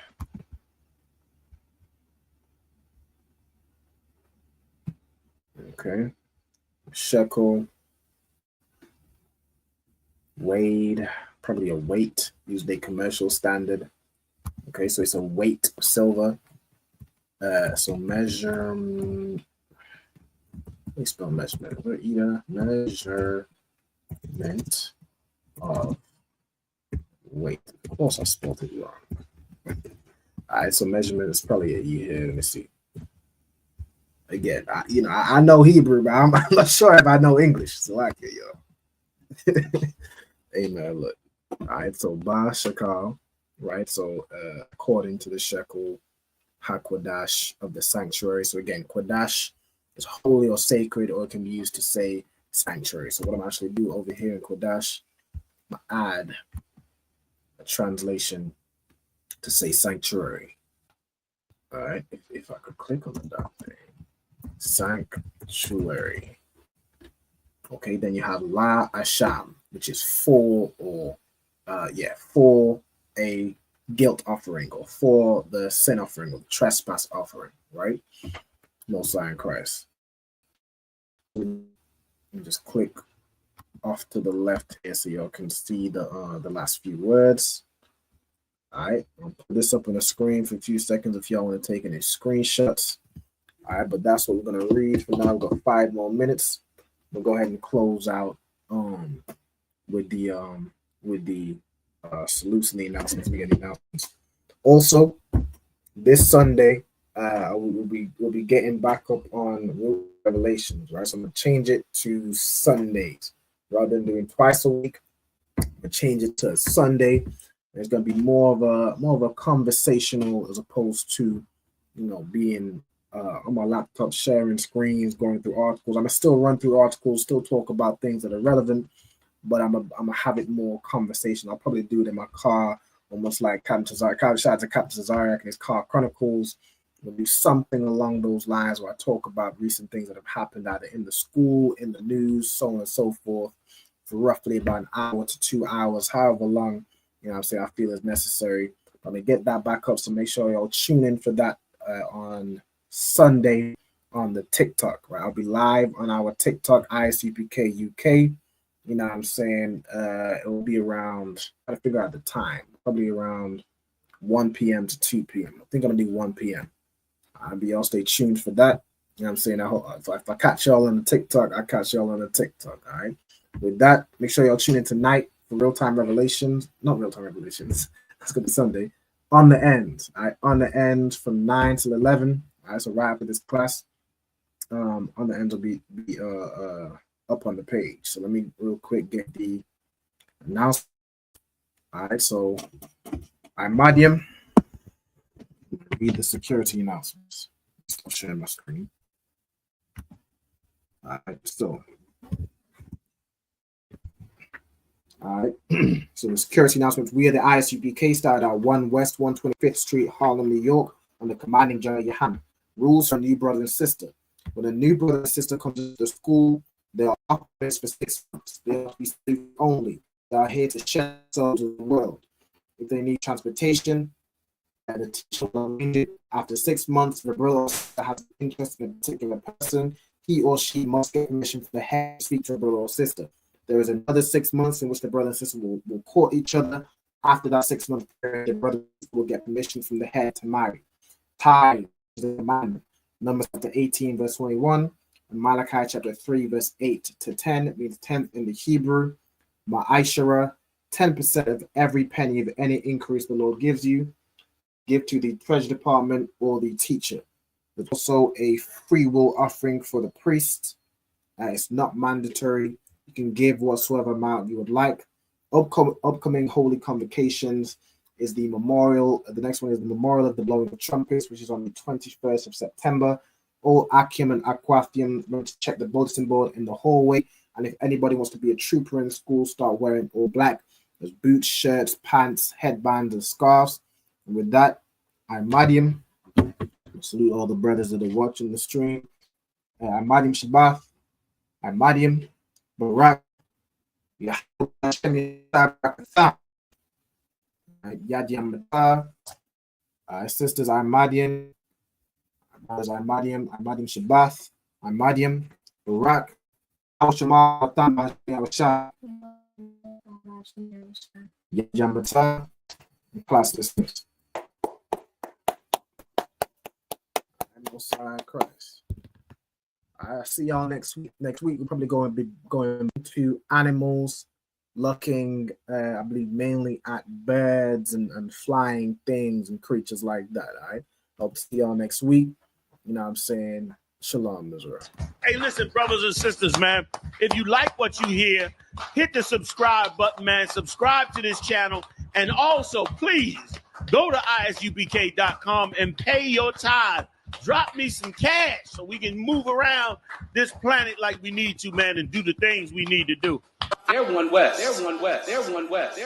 Okay. Shekel, weighed, probably a weight, used a commercial standard. Okay, so it's a weight of silver. So measure, let me spell measurement. Measure measurement of weight. Of course, I spelled it wrong. All right, so measurement is probably a E here. Let me see. Again, I know Hebrew, but I'm not sure if I know English. So I can, Amen. Look. All right, so Ba Shakal, right? So according to the shekel HaQuadash of the sanctuary. So again, Quadash is holy or sacred, or it can be used to say sanctuary. So what I'm actually do over here in Quadash, I'm add a translation to say sanctuary. All right, if I could click on the dot thing, sanctuary. Okay, then you have La Asham, which is for a guilt offering, or for the sin offering, or the trespass offering, right? Most High in Christ. Let me just click off to the left here so y'all can see the last few words. All right, I'll put this up on the screen for a few seconds if y'all want to take any screenshots. All right, but that's what we're gonna read for now. We've got 5 more minutes. We'll go ahead and close out with the salutes and the announcements. We get the announcements. Also, this Sunday, we'll be getting back up on Revelations, right? So I'm gonna change it to Sundays rather than doing twice a week. I'm gonna change it to Sunday. There's gonna be more of a conversational, as opposed to being on my laptop sharing screens, going through articles. I'm gonna still run through articles, still talk about things that are relevant, but I'm gonna have it more conversation. I'll probably do it in my car, almost like Captain Cesariak. Shout out to Captain Cesariak and his Car Chronicles. We'll do something along those lines where I talk about recent things that have happened either in the school, in the news, so on and so forth, for roughly about an hour to 2 hours, however long I feel is necessary. I'm gonna get that back up, so make sure y'all tune in for that on Sunday on the TikTok, right? I'll be live on our TikTok, ISUPK UK. It will be around, I gotta figure out the time, probably around 1 p.m. to 2 p.m. I think I'm gonna do 1 p.m. Y'all stay tuned for that. I hope if I catch y'all on the TikTok, I catch y'all on the TikTok. All right. With that, make sure y'all tune in tonight for real-time revelations. Not real-time revelations. That's gonna be Sunday. On the end. All right, on the end from 9 till 11. All right, so right after this class, on the end will be up on the page. So let me real quick get the announcement. All right, so I'm Madiam. Read the security announcements. I'll share my screen. All right, so. All right, so the security announcements. We are the ISUPK, started at 1 West 125th Street, Harlem, New York, under commanding General Yahan. Rules for new brother and sister. When a new brother and sister comes to the school, they are operating for 6 months. They have to be safe only. They are here to share themselves with the world. If they need transportation, the teacher will arrange it. After 6 months, the brother or sister has an interest in a particular person, he or she must get permission from the head to speak to the brother or sister. There is another 6 months in which the brother and sister will court each other. After that 6 month period, the brother will get permission from the head to marry. Tithe is the commandment. Numbers chapter 18, verse 21, and Malachi chapter 3, verse 8 to 10. It means 10th in the Hebrew. Ma'ashara, 10% of every penny of any increase the Lord gives you, give to the treasury department or the teacher. There's also a free will offering for the priest. It's not mandatory. You can give whatsoever amount you would like. Upcoming holy convocations is the memorial. The next one is the memorial of the blowing of trumpets, which is on the 21st of September. All Akim and Aquathium, remember to check the bulletin board in the hallway. And if anybody wants to be a trooper in school, start wearing all black. There's boots, shirts, pants, headbands, and scarves. And with that, I'm Madiam. Salute all the brothers that are watching the stream. I'm Madiam Shabbath. I'm Madiam Barak. Sisters, I'm Madiam. Brothers, I'm Madiam. I'm Madiam Shabbath. I'm Madiam Barak. Class dismissed. Most High Christ. See y'all next week. Next week we're probably going to be going to animals, looking, I believe, mainly at birds and flying things and creatures like that. All right. Hope to see y'all next week. You know what I'm saying? Shalom, Israel. Hey, listen, brothers and sisters, man. If you like what you hear, hit the subscribe button, man. Subscribe to this channel. And also, please, go to ISUPK.com and pay your tithe. Drop me some cash so we can move around this planet like we need to, man, and do the things we need to do. They're one West. They're one West. They're one West.